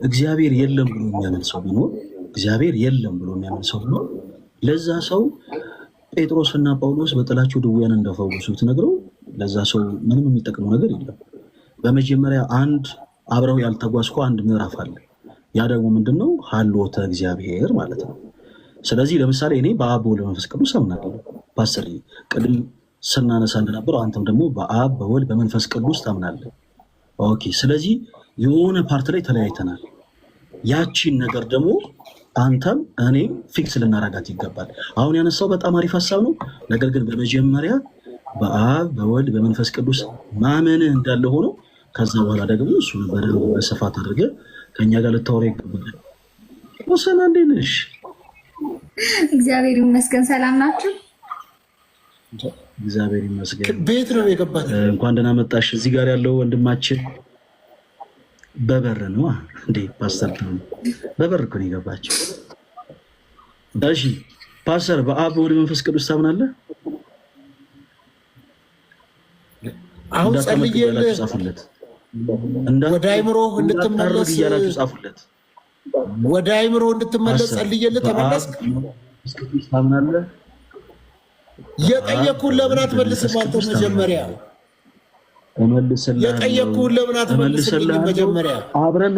እግዚአብሔር የለም ብሎ የሚያምን ሰው ቢኖር እግዚአብሔር የለም ብሎ የሚያምን ሰው ቢኖር ለዛ ሰው ጴጥሮስና ጳውሎስ በጥላቸው ድውያን እንደፈወሱት ነግረው ለዛ ሰው ምንም የሚጠቅመው ነገር የለም። በመጀመሪያ አንድ አብረው ያልተጓዝኩ አንድ ምዕራፍ አለ። ያ ደግሞ ምንድነው? ሀልዎተ እግዚአብሔር ማለት ነው። ስለዚህ ለምሳሌ እኔ በአብ በወልድ በመንፈስ ቅዱስ አምናለሁ። ፓስተር ቅድም ስናነሳ እንደነበረው አንተም ደግሞ በአብ በወልድ በመንፈስ ቅዱስ ታምናለህ። ኦኬ። ስለዚህ የሆነ ፓርት ላይ ተለያይተናል። ያቺን ነገር ደግሞ አንተም እኔ ፊክስ ልናረጋት ይገባል። አሁን ያነሳው በጣም አሪፍ ሀሳብ ነው። ነገር ግን በመጀመሪያ በአብ በወልድ በመንፈስ ቅዱስ ማመንህ እንዳለ ሆኖ ከዛ በኋላ ደግሞ እሱ በደንብ በስፋት አድርገህ ከእኛ ጋር ልታወራ ይገባል። ወሰና እንዴት ነሽ? እግዚአብሔር ይመስገን። ሰላም ናችሁ? እግዚአብሔር ይመስገን። ቤት ነው የገባት። እንኳን ደህና መጣሽ። እዚህ ጋር ያለው ወንድማችን በበር ነው እንዴ? ፓስተር ነው በበር እኮ ነው የገባችው። እሺ ፓስተር፣ በአብ በወልድ በመንፈስ ቅዱስ ታምናለህ? አሁን ጸልዬልህ ጻፉለት። ወደ አይምሮ እንድትመለስ እያላችሁ ጻፉለት። ወደ አይምሮ እንድትመለስ ጸልዬልህ ተመለስክ? ታምናለህ? የጠየኩህን ለምን አትመልስም? አንተ መጀመሪያ የጠየኩህን ለምን አትመልስም? መጀመሪያ አብረን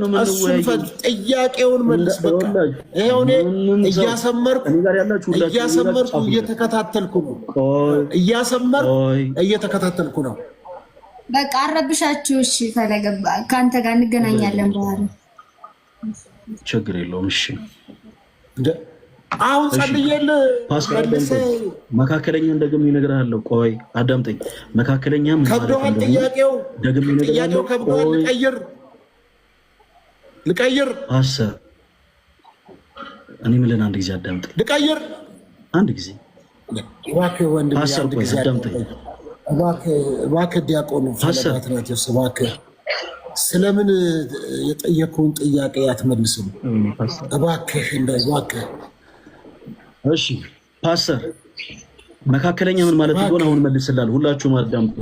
ነው የምንወያየው። ጥያቄውን መልስ። በቃ ይኸው እኔ እያሰመርኩ እየተከታተልኩ ነው። በቃ አረብሻችሁ። እሺ ፈለገ ከአንተ ጋር እንገናኛለን በኋላ። ችግር የለውም። እሺ አሁን ጸልዬልህ መካከለኛ እንደግም ይነግርሃለሁ። ቆይ አዳምጠኝ። መካከለኛ ከብዶሃል። ጥያቄው ከብዶሃል። ልቀይር አሰር እኔ ምልን አንድ ጊዜ አዳምጠኝ። ልቀይር አንድ ጊዜ እባክህ ወንድም፣ አንድ ጊዜ አዳምጠኝ እባክህ። ዲያቆኑ ፈለጋትናቸው እባክህ፣ ስለምን የጠየቀውን ጥያቄ አትመልስም? እባክህ እባክህ። እሺ ፓስተር፣ መካከለኛ ምን ማለት እንደሆነ አሁን መልስላል። ሁላችሁም አዳምጡ።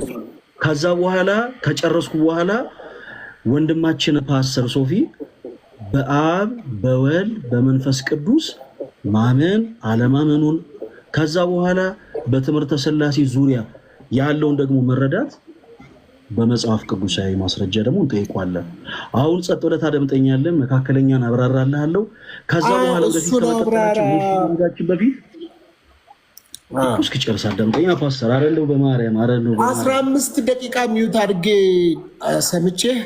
ከዛ በኋላ ከጨረስኩ በኋላ ወንድማችን ፓስተር ሶፊ በአብ በወልድ በመንፈስ ቅዱስ ማመን አለማመኑን ከዛ በኋላ በትምህርተ ሥላሴ ዙሪያ ያለውን ደግሞ መረዳት በመጽሐፍ ቅዱሳዊ ማስረጃ ደግሞ እንጠይቋለን። አሁን ጸጥ ብለህ ታደምጠኛለህ። መካከለኛን አብራራልሃለሁ። ከዛ በኋላ ወደፊት ከመቀጠላችን በፊት እስኪ ጨርስ አዳምጠኛ ፓስተር። አረለው በማርያም አረለው 15 ደቂቃ ሚዩት አድርጌ ሰምቼህ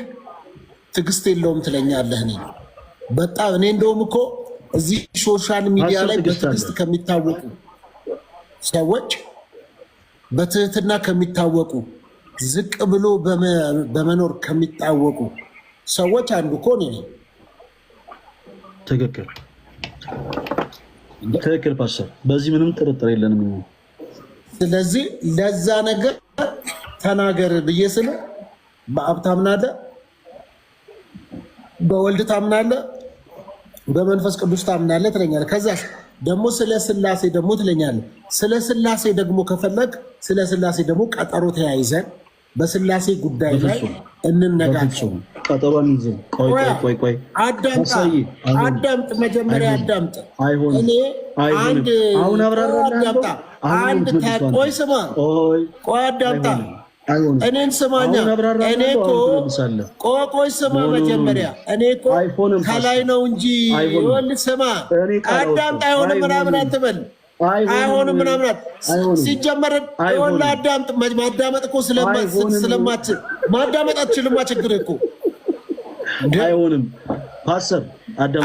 ትዕግስት የለውም ትለኛለህ። እኔ በጣም እኔ እንደውም እኮ እዚህ ሶሻል ሚዲያ ላይ በትዕግስት ከሚታወቁ ሰዎች፣ በትህትና ከሚታወቁ፣ ዝቅ ብሎ በመኖር ከሚታወቁ ሰዎች አንዱ እኮ እኔ ነኝ። ትክክል ፓስተር፣ በዚህ ምንም ጥርጥር የለንም። ስለዚህ ለዛ ነገር ተናገር ብዬ ስለ በአብ ታምናለህ፣ በወልድ ታምናለህ፣ በመንፈስ ቅዱስ ታምናለህ ትለኛለህ። ከዛ ደግሞ ስለ ስላሴ ደግሞ ትለኛለህ። ስለ ስላሴ ደግሞ ከፈለግ ስለ ስላሴ ደግሞ ቀጠሮ ተያይዘን በስላሴ ጉዳይ ላይ እንነጋገር። አዳምጥ፣ መጀመሪያ አዳምጥ። እኔ ቆይ ስማ፣ ቆይ አዳምጣ፣ እኔን ስማኛ። እኔ እኮ ቆይ ስማ፣ መጀመሪያ እኔ እኮ ከላይ ነው እንጂ ይኸውልህ፣ ስማ፣ አዳምጥ። አይሆንም ምናምን አትበል፣ አይሆንም ምናምን ሲጀመር ይኸውልህ፣ አዳምጥ። ማዳመጥ እኮ ስለማትችል ማዳመጥ አትችልም። ችግር እኮ አይሆንም ፓስተር፣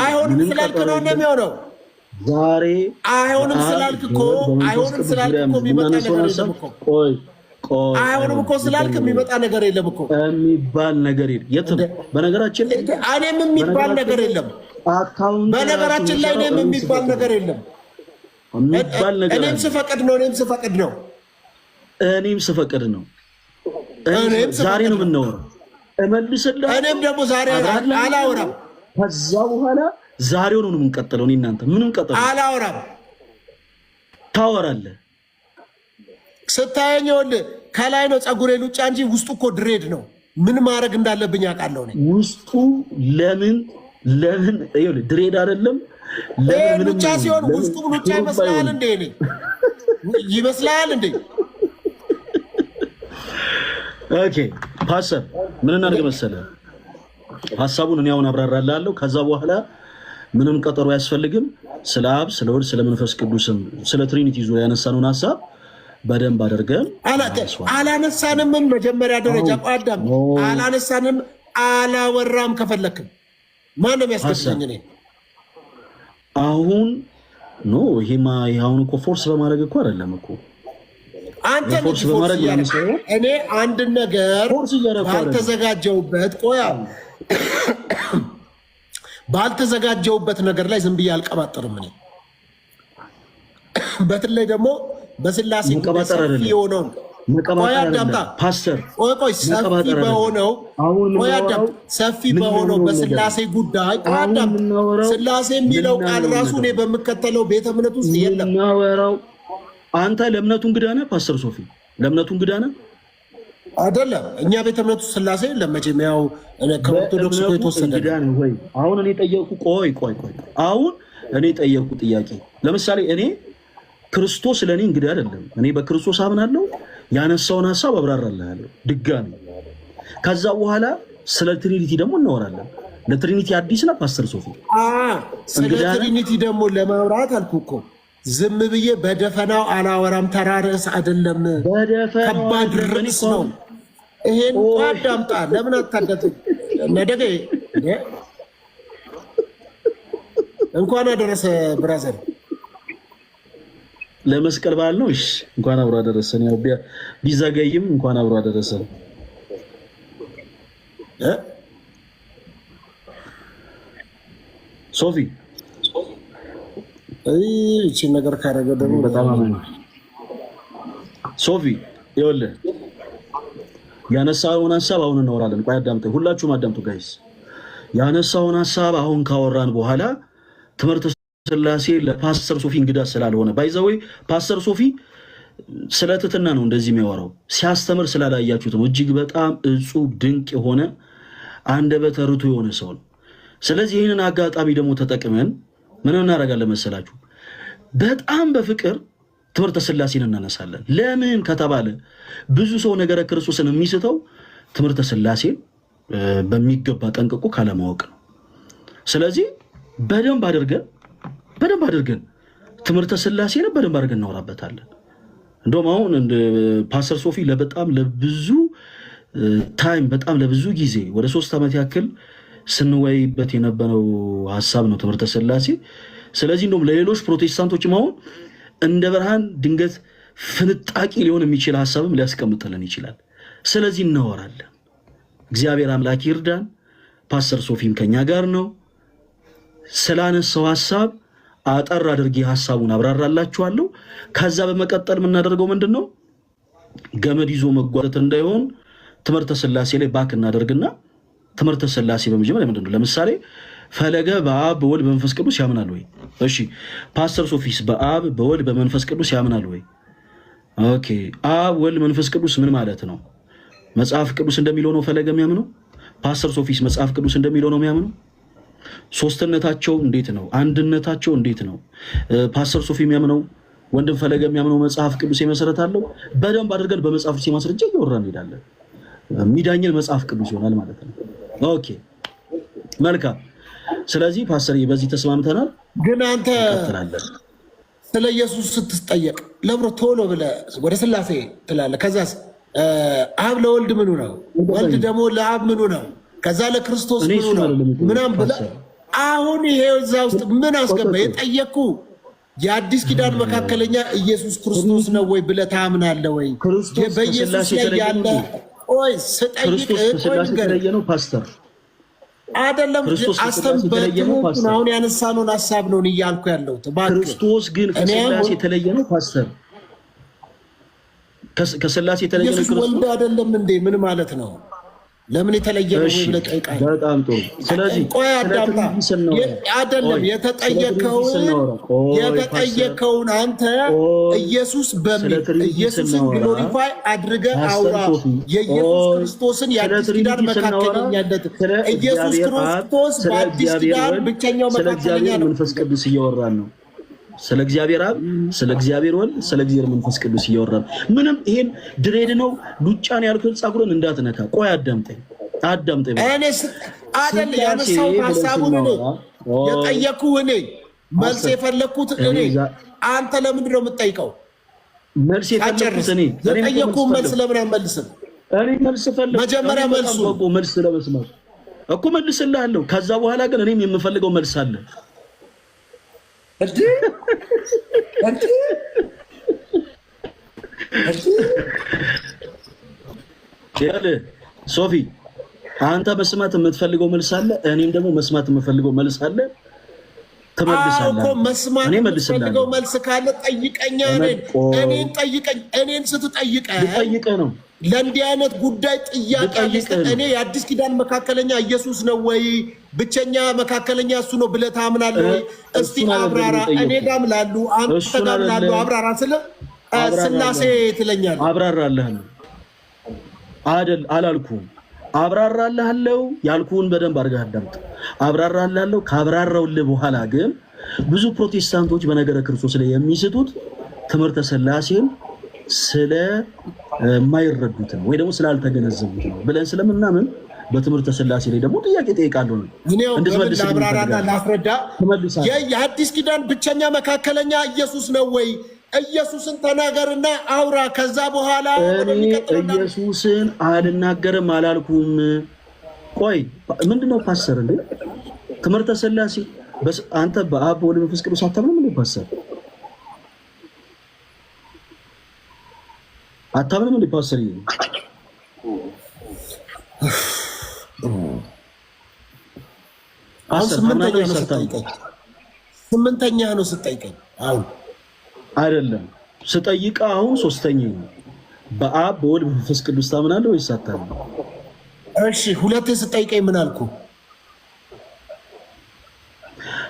አይሆንም ስላልክ ነው እንደሚሆነው። ዛሬ አይሆንም ስላልክ እኮ የሚመጣ ነገር የለም እኮ። አይሆንም እኮ ስላልክ የሚመጣ ነገር የለም እኮ። የሚባል ነገር የለም። በነገራችን ላይ እኔም የሚባል ነገር የለም። በነገራችን ላይ እኔም የሚባል ነገር የለም። እኔም ስፈቅድ ነው። ዛሬ ነው የምናወራው። እመልስልህ። እኔም ደግሞ ዛሬ አላወራም። ከዛ በኋላ ዛሬው ነው የምንቀጥለው። እኔ እናንተ ምንም ቀጥለው አላወራም። ታወራለህ። ስታየኝ ይኸውልህ፣ ከላይ ነው ፀጉሬ ሉጫ እንጂ ውስጡ እኮ ድሬድ ነው። ምን ማድረግ እንዳለብኝ አውቃለሁ ነኝ። ውስጡ ለምን ይኸውልህ ድሬድ አይደለም ለምን ብቻ ሲሆን ውስጡ ብቻ ይመስላል እንዴ? እኔ ይመስላል እንዴ? ኦኬ ፓስተር ምን እናድርግ መሰለህ? ሐሳቡን እኔ አሁን አብራራላለሁ። ከዛ በኋላ ምንም ቀጠሮ አያስፈልግም። ስለ አብ፣ ስለ ወልድ፣ ስለ መንፈስ ቅዱስም ስለ ትሪኒቲ ዙሪያ ያነሳነውን ሐሳብ በደንብ አድርገን አላነሳንም። መጀመሪያ ደረጃ አዳም አላነሳንም፣ አላወራም። ከፈለክም ማንም ያስከስለኝ እኔ አሁን ኖ ይሄማ አሁን እኮ ፎርስ በማድረግ እኮ አይደለም እኮ አንተ ፎርስ በማድረግ እኔ አንድ ነገር ባልተዘጋጀውበት ባልተዘጋጀውበት ነገር ላይ ዝም ብዬ አልቀባጠርም። እኔ በተለይ ደግሞ በስላሴ ሰፊ የሆነውን ፓስተር ሰፊ በሆነው በስላሴ ጉዳይ ስላሴ የሚለው ቃል ራሱ እኔ በምከተለው ቤተ እምነት ውስጥ የለም። አንተ ለእምነቱ እንግዳ ነህ ፓስተር ሶፊ፣ ለእምነቱ እንግዳ ነህ አይደለም። እኛ ቤተ እምነቱ ስላሴ ለመቼም ያው ከኦርቶዶክስ የተወሰደ ወይ? አሁን እኔ ጠየቁ ቆይ አሁን እኔ ጠየቁ ጥያቄ ለምሳሌ እኔ ክርስቶስ ለእኔ እንግዳ አይደለም። እኔ በክርስቶስ አምናለሁ። ያነሳውን ሐሳብ አብራራለሁ ድጋሚ። ከዛ በኋላ ስለ ትሪኒቲ ደግሞ እናወራለን። ለትሪኒቲ አዲስ ነው ፓስተር ሶፊ። ስለ ትሪኒቲ ደግሞ ለማውራት አልኩ እኮ ዝም ብዬ በደፈናው አላወራም። ተራ ርዕስ አይደለም፣ ከባድ ርዕስ ነው። ይሄን አዳምጣ። ለምን አታዳምጥ? ነደገ እንኳን አደረሰ ብራዘር። ለመስቀል በዓል ነው። እሺ እንኳን አብሮ አደረሰን። ያው ቢዘገይም እንኳን አብሮ አደረሰን። ሶፊ እቺ ነገር ካረገ ደግሞ በጣም አማን ሶፊ ይኸውልህ ያነሳውን ሐሳብ አሁን እናወራለን። ቆይ አዳምጡ፣ ሁላችሁም አዳምጡ ጋይስ። ያነሳውን ሐሳብ አሁን ካወራን በኋላ ትምህርተ ስላሴ ለፓስተር ሶፊ እንግዳ ስላልሆነ ባይዘወይ ፓስተር ሶፊ ስለ ትሕትና ነው እንደዚህ የሚያወራው። ሲያስተምር ስላላያችሁት ነው። እጅግ በጣም እጹብ ድንቅ የሆነ አንደበተ ርቱዕ የሆነ ሰው ነው። ስለዚህ ይህንን አጋጣሚ ደግሞ ተጠቅመን ምን እናደርጋለን መሰላችሁ? በጣም በፍቅር ትምህርተ ስላሴን እናነሳለን። ለምን ከተባለ ብዙ ሰው ነገረ ክርስቶስን የሚስተው ትምህርተ ስላሴን በሚገባ ጠንቅቆ ካለማወቅ ነው። ስለዚህ በደንብ አድርገን ትምህርተ ስላሴን በደንብ አድርገን እናወራበታለን። እንደውም አሁን ፓስተር ሶፊ በጣም ለብዙ ታይም በጣም ለብዙ ጊዜ ወደ 3 ዓመት ያክል ስንወይበት የነበረው ሐሳብ ነው ትምህርተ ስላሴ። ስለዚህ እንደውም ለሌሎች ፕሮቴስታንቶችም አሁን እንደ ብርሃን ድንገት ፍንጣቂ ሊሆን የሚችል ሐሳብም ሊያስቀምጥልን ይችላል። ስለዚህ እናወራለን። እግዚአብሔር አምላክ ይርዳን። ፓስተር ሶፊም ከኛ ጋር ነው። ስላነሳው ሐሳብ አጠር አድርጌ ሐሳቡን አብራራላችኋለሁ። ከዛ በመቀጠል የምናደርገው ምንድነው ገመድ ይዞ መጓተት እንዳይሆን ትምህርተ ስላሴ ላይ ባክ እናደርግና ትምህርተ ስላሴ በመጀመሪያ ምንድነው ለምሳሌ ፈለገ በአብ በወልድ በመንፈስ ቅዱስ ያምናል ወይ? እሺ ፓስተር ሶፊስ በአብ በወልድ በመንፈስ ቅዱስ ያምናል ወይ? ኦኬ አብ ወልድ መንፈስ ቅዱስ ምን ማለት ነው? መጽሐፍ ቅዱስ እንደሚለው ነው ፈለገ የሚያምነው? ፓስተር ሶፊስ መጽሐፍ ቅዱስ እንደሚለው ነው የሚያምነው? ሶስትነታቸው እንዴት ነው? አንድነታቸው እንዴት ነው? ፓስተር ሶፊ የሚያምነው ወንድም ፈለገ የሚያምነው መጽሐፍ ቅዱስ የመሰረታለው በደንብ አድርገን በመጽሐፍ ቅዱስ ማስረጃ እያወራን እንሄዳለን። ሚዳኝን መጽሐፍ ቅዱስ ይሆናል ማለት ነው። ኦኬ መልካም። ስለዚህ ፓስተር በዚህ ተስማምተናል። ግን አንተ ስለ ኢየሱስ ስትጠየቅ ለብሮ ቶሎ ብለህ ወደ ስላሴ ትላለህ። ከዛስ አብ ለወልድ ምኑ ነው? ወልድ ደግሞ ለአብ ምኑ ነው? ከዛ ለክርስቶስ ምኑ ነው? ምናምን ብለህ አሁን ይሄ እዛ ውስጥ ምን አስገባ? የጠየቅኩ የአዲስ ኪዳን መካከለኛ ኢየሱስ ክርስቶስ ነው ወይ ብለህ ታምናለህ ወይ? በኢየሱስ ላይ ያለ ቆይ ስጠይቅ የተለየ ነው ፓስተር አይደለም። አስተምበትሙን አሁን ያነሳነውን ሀሳብ ነው እያልኩ ያለሁት። ክርስቶስ ግን ከስላሴ የተለየ ነው ፓስተር። ከስላሴ የተለየ ነው ክርስቶስ ወልድ አይደለም እንዴ? ምን ማለት ነው? ለምን የተለየ ነው ብለህ ጠይቃለህ። በጣም ጥሩ። ስለዚህ ቆይ አዳምጣ። አይደለም የተጠየቀውን አንተ ኢየሱስ በሚል ኢየሱስን ግሎሪፋይ አድርገህ አውራ። የኢየሱስ ክርስቶስን የአዲስ ኪዳን መካከለኛነት ኢየሱስ ክርስቶስ በአዲስ ኪዳን ብቸኛው መካከለኛ ነው። መንፈስ ቅዱስ እያወራን ነው። ስለ እግዚአብሔር አብ፣ ስለ እግዚአብሔር ወልድ፣ ስለ እግዚአብሔር መንፈስ ቅዱስ እያወራን ምንም ይሄን ድሬድ ነው ሉጫን ያልኩት ጻጉርን እንዳትነካ። ቆይ አዳምጠኝ። እኔስ አይደል ያነሳው ሐሳቡን ነው የጠየኩህ። እኔ መልስ የፈለኩት እኔ። አንተ ለምንድን ነው የምትጠይቀው? መልስ የፈለኩት እኔ የጠየኩህ መልስ ለምን አትመልስም? እኔ መልስ ፈለኩ። መጀመሪያ መልስ ለመስማት እኮ መልስልሃለሁ። ከዛ በኋላ ግን እኔም የምፈልገው መልስ አለ። ሶፊ አንተ መስማት የምትፈልገው መልስ አለ፣ እኔም ደግሞ መስማት የምፈልገው መልስ አለ። ትመልሳለህ። መስማት የምትፈልገው መልስ ካለ ጠይቀኛ። እኔን ጠይቀኝ። እኔን ስትጠይቀኝ ነው ለእንዲህ አይነት ጉዳይ ጥያቄ እኔ የአዲስ ኪዳን መካከለኛ ኢየሱስ ነው ወይ ብቸኛ መካከለኛ እሱ ነው ብለህ ታምናለህ ወይ? እስቲ አብራራ። እኔ ጋም ላሉ አንተ ጋም ላሉ አብራራ። ስለ ስላሴ ትለኛለህ። አብራራለህ አይደል? አላልኩም። አብራራለሁ ያልኩህን በደንብ አድርገህ አዳምጥ። አብራራለሁ። ካብራራውልህ በኋላ ግን ብዙ ፕሮቴስታንቶች በነገረ ክርስቶስ ላይ የሚስቱት ትምህርተ ሥላሴን ስለማይረዱት ነው ወይ ደግሞ ስላልተገነዘቡት ነው ብለን ስለምናምን በትምህርተ ሥላሴ ላይ ደግሞ ጥያቄ ጠይቃለሁ ነው። እንድትመልስ አብራራና ላስረዳ። የአዲስ ኪዳን ብቸኛ መካከለኛ ኢየሱስ ነው ወይ? ኢየሱስን ተናገርና አውራ። ከዛ በኋላ ኢየሱስን አልናገርም አላልኩም። ቆይ ምንድነው ፓስተር እንዴ? ትምህርተ ሥላሴ አንተ በአብ ወልድ መንፈስ ቅዱስ አታምንም እንዴ? ፓስተር አታምንም እንዴ? ፓስተር ስምንተኛ ነው ስጠይቀኝ። አሁን አይደለም ስጠይቅ አሁን ሶስተኛ ነው። በአብ በወልድ መንፈስ ቅዱስ ታምናለህ ወይስ አታምንም? እሺ ሁለቴ ስጠይቀኝ ምን አልኩ?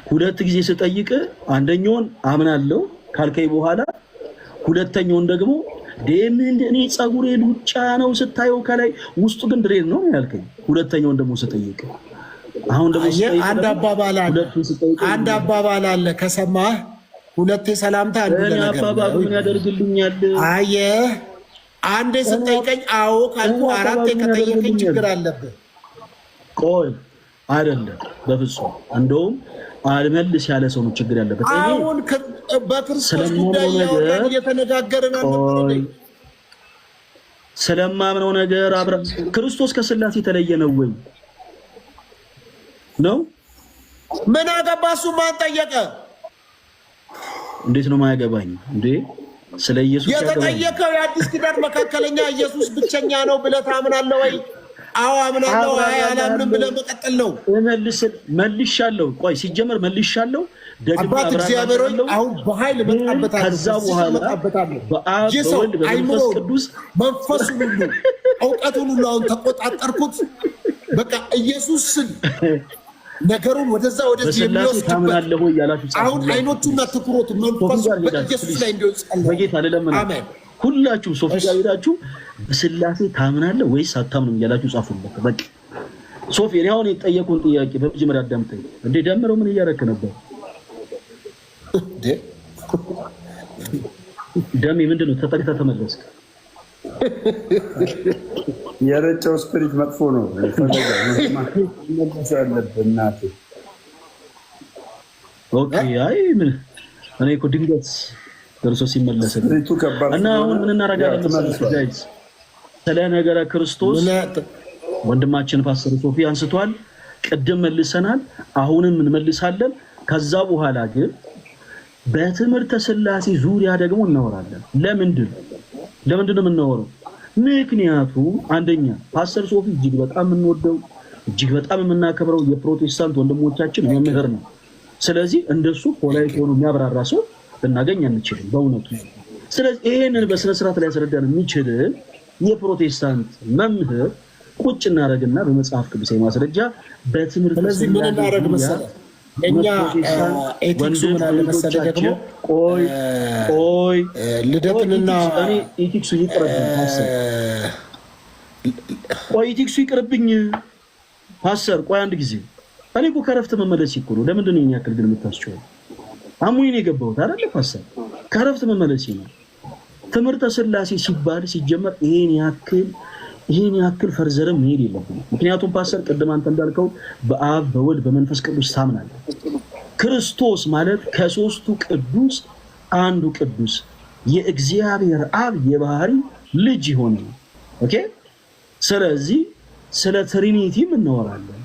ሁለት ጊዜ ስጠይቅ አንደኛውን አምናለሁ ካልከኝ በኋላ ሁለተኛውን ደግሞ እኔ ጸጉሬ ሉጫ ነው ስታየው ከላይ ውስጡ ግን ድሬድ ነው ያልከኝ። ሁለተኛውን ደግሞ ስጠይቅ አሁን ደግሞ አንድ አባባል አለ ከሰማህ ሁለቴ ሰላምታ አንዱ አባባሉ ምን ያደርግልኛል? አየህ አንዴ ስጠይቀኝ አዎ ካልኩ አራቴ ከጠየቀኝ ችግር አለብህ። ቆይ አይደለም በፍጹም እንደውም አልመልስ ያለ ሰው ነው ችግር ያለበት። አሁን በክርስቶስ ጉዳይ ያወራን እየተነጋገርን አልነበረ? ስለማምነው ነገር ክርስቶስ ከሥላሴ የተለየ ነው ወይ ነው? ምን አገባ እሱ? ማን ጠየቀ? እንዴት ነው ማያገባኝ እንዴ? ስለ ኢየሱስ የተጠየቀው የአዲስ ኪዳን መካከለኛ ኢየሱስ ብቸኛ ነው ብለህ ታምናለህ ወይ? አዎ አምናለሁ። አይ አላምንም ብለህ መቀጠል ነው። መልሻለሁ። ቆይ ሲጀመር መልሻለሁ። አባት እግዚአብሔር ሆይ አሁን በኃይል መጣበታለሁ። ከዛ በኋላ በአብ በወልድ በመንፈስ ቅዱስ መንፈሱን ሁሉ እውቀቱን ሁሉ አሁን ተቆጣጠርኩት። በቃ ኢየሱስን ነገሩን ወደዛ ወደዚህ የሚወስድበት አሁን አይኖቹና ትኩረቱ መንፈሱ በኢየሱስ ላይ እንዲወጣ በጌታ ለለምን። አሜን። ሁላችሁም ሶፊያ ሄዳችሁ በሥላሴ ታምናለህ ወይስ አታምንም እያላችሁ ጻፉበት። በቃ ሶፊ እኔ አሁን የጠየቁን ጥያቄ በመጀመሪያ አዳምጠኝ። እንዴ ደምረው ምን እያደረክ ነበር? ደሜ ምንድነው? ተጠቅተህ ተመለስክ። የረጨው ስፒሪት መጥፎ ነው። ኦኬ አይ ምን እኔ እኮ ድንገት ደርሶ ሲመለስ እና አሁን ምን እናደርጋለን? ስለ ነገረ ክርስቶስ ወንድማችን ፓስተር ሶፊ አንስቷል። ቅድም መልሰናል፣ አሁንም እንመልሳለን። ከዛ በኋላ ግን በትምህርተ ሥላሴ ዙሪያ ደግሞ እናወራለን። ለምንድን ነው የምናወራው? ምክንያቱም አንደኛ ፓስተር ሶፊ እጅግ በጣም የምንወደው እጅግ በጣም የምናከብረው የፕሮቴስታንት ወንድሞቻችን መምህር ነው። ስለዚህ እንደሱ ፖላይት ሆኖ የሚያብራራ ሰው ልናገኝ አንችልም በእውነቱ። ስለዚህ ይሄንን በስነ ስርዓት ላይ ያስረዳን የሚችል የፕሮቴስታንት መምህር ቁጭ እናደርግና በመጽሐፍ ቅዱስ ማስረጃ በትምህርት ስለዚህ ምን እናደርግ መሰለህ እኛ ኤቲክሱ ምን አለ መሰለህ ደግሞ ቆይ ልደትንና እኔ ኤቲክሱ ይቅርብኝ ፓስተር ቆይ አንድ ጊዜ እኔ እኮ ከረፍት መመለስ እኮ ነው ለምንድን ነው ያክል ግን የምታስጨው አሙኝ ነው የገባሁት አይደል ፓስተር ከረፍት መመለስ ነው ትምህርተ ሥላሴ ሲባል ሲጀመር ይሄን ያክል ፈርዘረም መሄድ የለብንም ምክንያቱም ፓስተር ቅድም አንተ እንዳልከው በአብ በወልድ በመንፈስ ቅዱስ ታምናለህ ክርስቶስ ማለት ከሶስቱ ቅዱስ አንዱ ቅዱስ የእግዚአብሔር አብ የባህሪ ልጅ ሆነ ኦኬ ስለዚህ ስለ ትሪኒቲ እናወራለን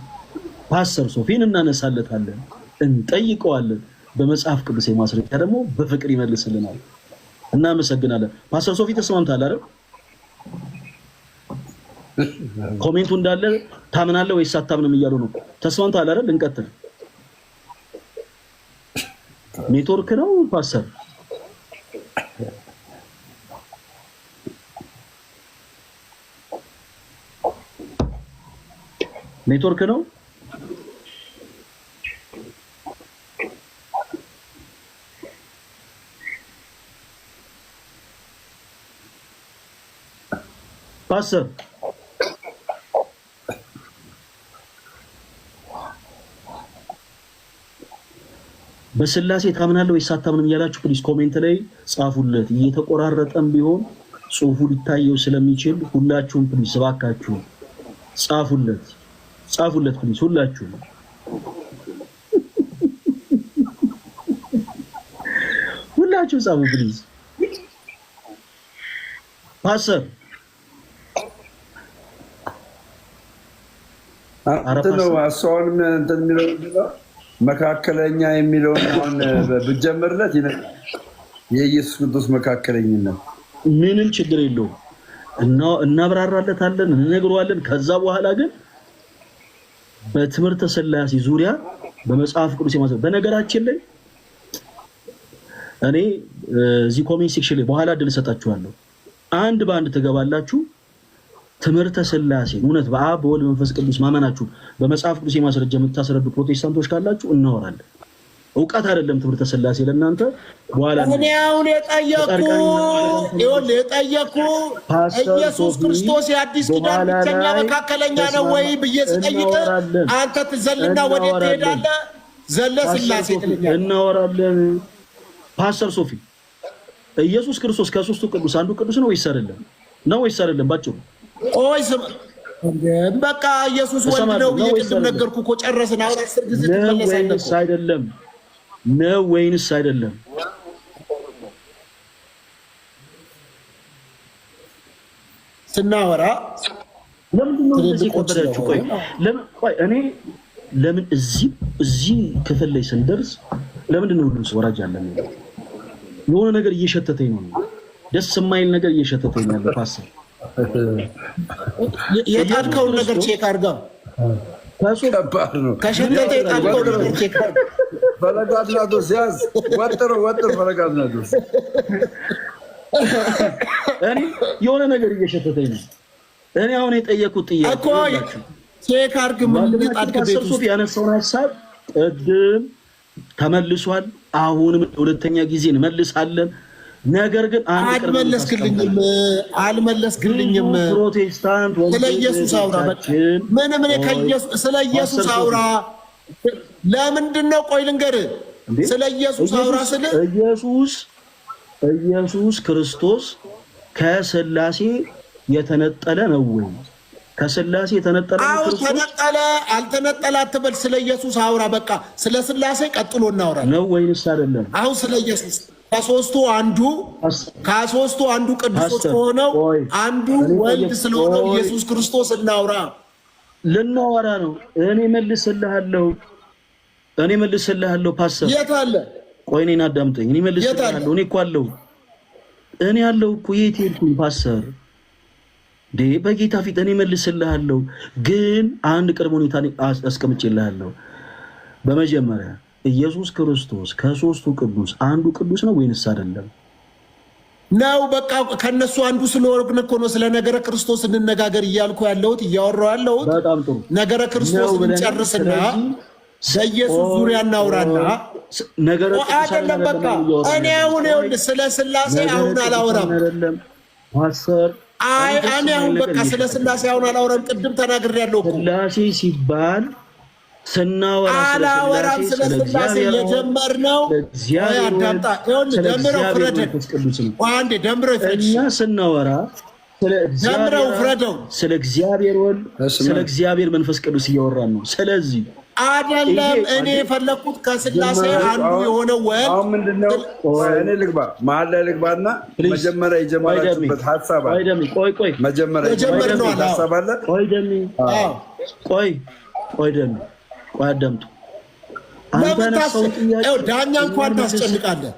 ፓስተር ሶፊን እናነሳለታለን እንጠይቀዋለን በመጽሐፍ ቅዱስ የማስረጃ ደግሞ በፍቅር ይመልስልናል እናመሰግናለን ፓስተር ሶፊ ተስማምታል አይደል ኮሜንቱ እንዳለ ታምናለህ ወይስ አታምንም እያሉ ነው ተስማምታል አይደል እንቀጥል ኔትወርክ ነው ፓስተር ኔትወርክ ነው ፓስተር በስላሴ ታምናለህ ወይስ አታምንም እያላችሁ ፕሊዝ ኮሜንት ላይ ጻፉለት እየተቆራረጠም ቢሆን ጽሁፉ ሊታየው ስለሚችል ሁላችሁም ፕሊዝ እባካችሁ ጻፉለት ፕሊዝ ሁላችሁም ጻፉ ፕሊዝ ፓስተር ነው አሳውን እንትን የሚለው መካከለኛ የሚለውን አሁን ብጀምርለት የኢየሱስ ክርስቶስ መካከለኝነት ምንም ችግር የለውም እናብራራለታለን እንነግረዋለን ከዛ በኋላ ግን በትምህርተ ሥላሴ ዙሪያ በመጽሐፍ ቅዱስ የማሰብ በነገራችን ላይ እኔ እዚህ ኮሜንት ሴክሽን ላይ በኋላ ድል ሰጣችኋለሁ አንድ በአንድ ተገባላችሁ ትምህርተ ሥላሴ እውነት በአብ በወልድ መንፈስ ቅዱስ ማመናችሁ በመጽሐፍ ቅዱስ የማስረጃ የምታስረዱ ፕሮቴስታንቶች ካላችሁ እናወራለን ዕውቀት አይደለም ትምህርተ ሥላሴ ለእናንተ በኋላ እኔ አሁን የጠየቁ ኢየሱስ ክርስቶስ የአዲስ ኪዳን ብቸኛ መካከለኛ ነው ወይ ብዬ ስጠይቅ አንተ ትዘልና ወዴት ትሄዳለህ ዘለ ሥላሴ ትለኛለህ እናወራለን ፓስተር ሶፊ ኢየሱስ ክርስቶስ ከሶስቱ ቅዱስ አንዱ ቅዱስ ነው ወይስ አይደለም ባጭሩ ቆይ በቃ ኢየሱስ ወልድ ነው ይቅድም ነገርኩ እኮ ጨረስን አሁን 10 ጊዜ ተመለሳለህ ነው ወይንስ አይደለም ስናወራ ለምን ነው እዚህ ቆጠራችሁ ቆይ እኔ ለምን እዚህ ክፍል ላይ ስንደርስ ለምን ነው ሁሉ ወራጅ ያለን የሆነ ነገር እየሸተተኝ ነው ደስ የማይል ነገር እየሸተተኝ ያለ ፓስተር የታድከው ነገር ቼክ አድርገው ከሸተተ የታድከው ነገር ቼክ አድርገው ፈለጋድናዶስ ያዝ ወጥር ፈለጋድናዶስ እኔ የሆነ ነገር እየሸተተኝ ነው እኔ አሁን የጠየቁት ጥያቄ እኮ ቼክ አድርግ ምን የታድከው ቤት ውስጥ ያነሳውን ሐሳብ ቅድም ተመልሷል አሁንም ሁለተኛ ጊዜ እንመልሳለን ነገር ግን አልመለስክልኝም ፕሮቴስታንት ስለ ኢየሱስ አውራ ምን ስለ ኢየሱስ አውራ ለምንድን ነው ቆይ ልንገርህ ስለ ኢየሱስ አውራ ስለ ኢየሱስ ክርስቶስ ከሥላሴ የተነጠለ ነው ወይ ከሥላሴ የተነጠለ ነው ተነጠለ አልተነጠለ አትበል ስለ ኢየሱስ አውራ በቃ ስለ ሥላሴ ቀጥሎ እናወራለን ነው ወይንስ አይደለም አሁን ስለ ኢየሱስ ከሶስቱ አንዱ ቅዱስ ሆነው አንዱ ወልድ ስለሆነው ኢየሱስ ክርስቶስ እናውራ ልናወራ ነው እኔ መልስልሃለሁ ፓስተር የት አለ ቆይ እኔን አዳምጠኝ እኔ መልስልሃለሁ እኔ እኮ እኮ የት ሄድኩኝ ፓስተር በጌታ ፊት እኔ መልስልሃለሁ ግን አንድ ቅድመ ሁኔታ አስቀምጬልሃለሁ በመጀመሪያ ኢየሱስ ክርስቶስ ከሶስቱ ቅዱስ አንዱ ቅዱስ ነው ወይንስ አይደለም ነው በቃ ከነሱ አንዱ ስለወርግን እኮ ነው ስለ ነገረ ክርስቶስ እንነጋገር እያልኩ ያለሁት እያወራሁ ያለሁት። በጣም ጥሩ ነገረ ክርስቶስ እንጨርስና በኢየሱስ ዙሪያ እናውራና ነገረ አይደለም በቃ እኔ አሁን ይኸውልህ ስለ ስላሴ አሁን አላወራም ፓስተር። እኔ አሁን በቃ ስለ ስላሴ አሁን አላወራም። ቅድም ተናግሬያለሁ እኮ ስላሴ ሲባል ስናወራ አላወራም። ስለ ስላሴ የጀመርነው አዳምጣ ይኸውልህ ደምረው ፍረደን አንዴ ደምረው ይፍረድ እኛ ስናወራ ደምረው ፍረደው ስለ እግዚአብሔር ወልድ ስለ እግዚአብሔር መንፈስ ቅዱስ እያወራን ነው። ስለዚህ አይደለም እኔ የፈለኩት ከስላሴ አንዱ የሆነው ወልድ አሁን ምንድነው? እኔ ልግባ መሀል ላይ ልግባና መጀመሪያ የጀመራችሁበት ሐሳብ አለ። ቆይ መጀመሪያ የጀመርነው ሐሳብ አለ። ቆይ አዳምጡ። ዳኛ እንኳን ታስጨንቃለህ።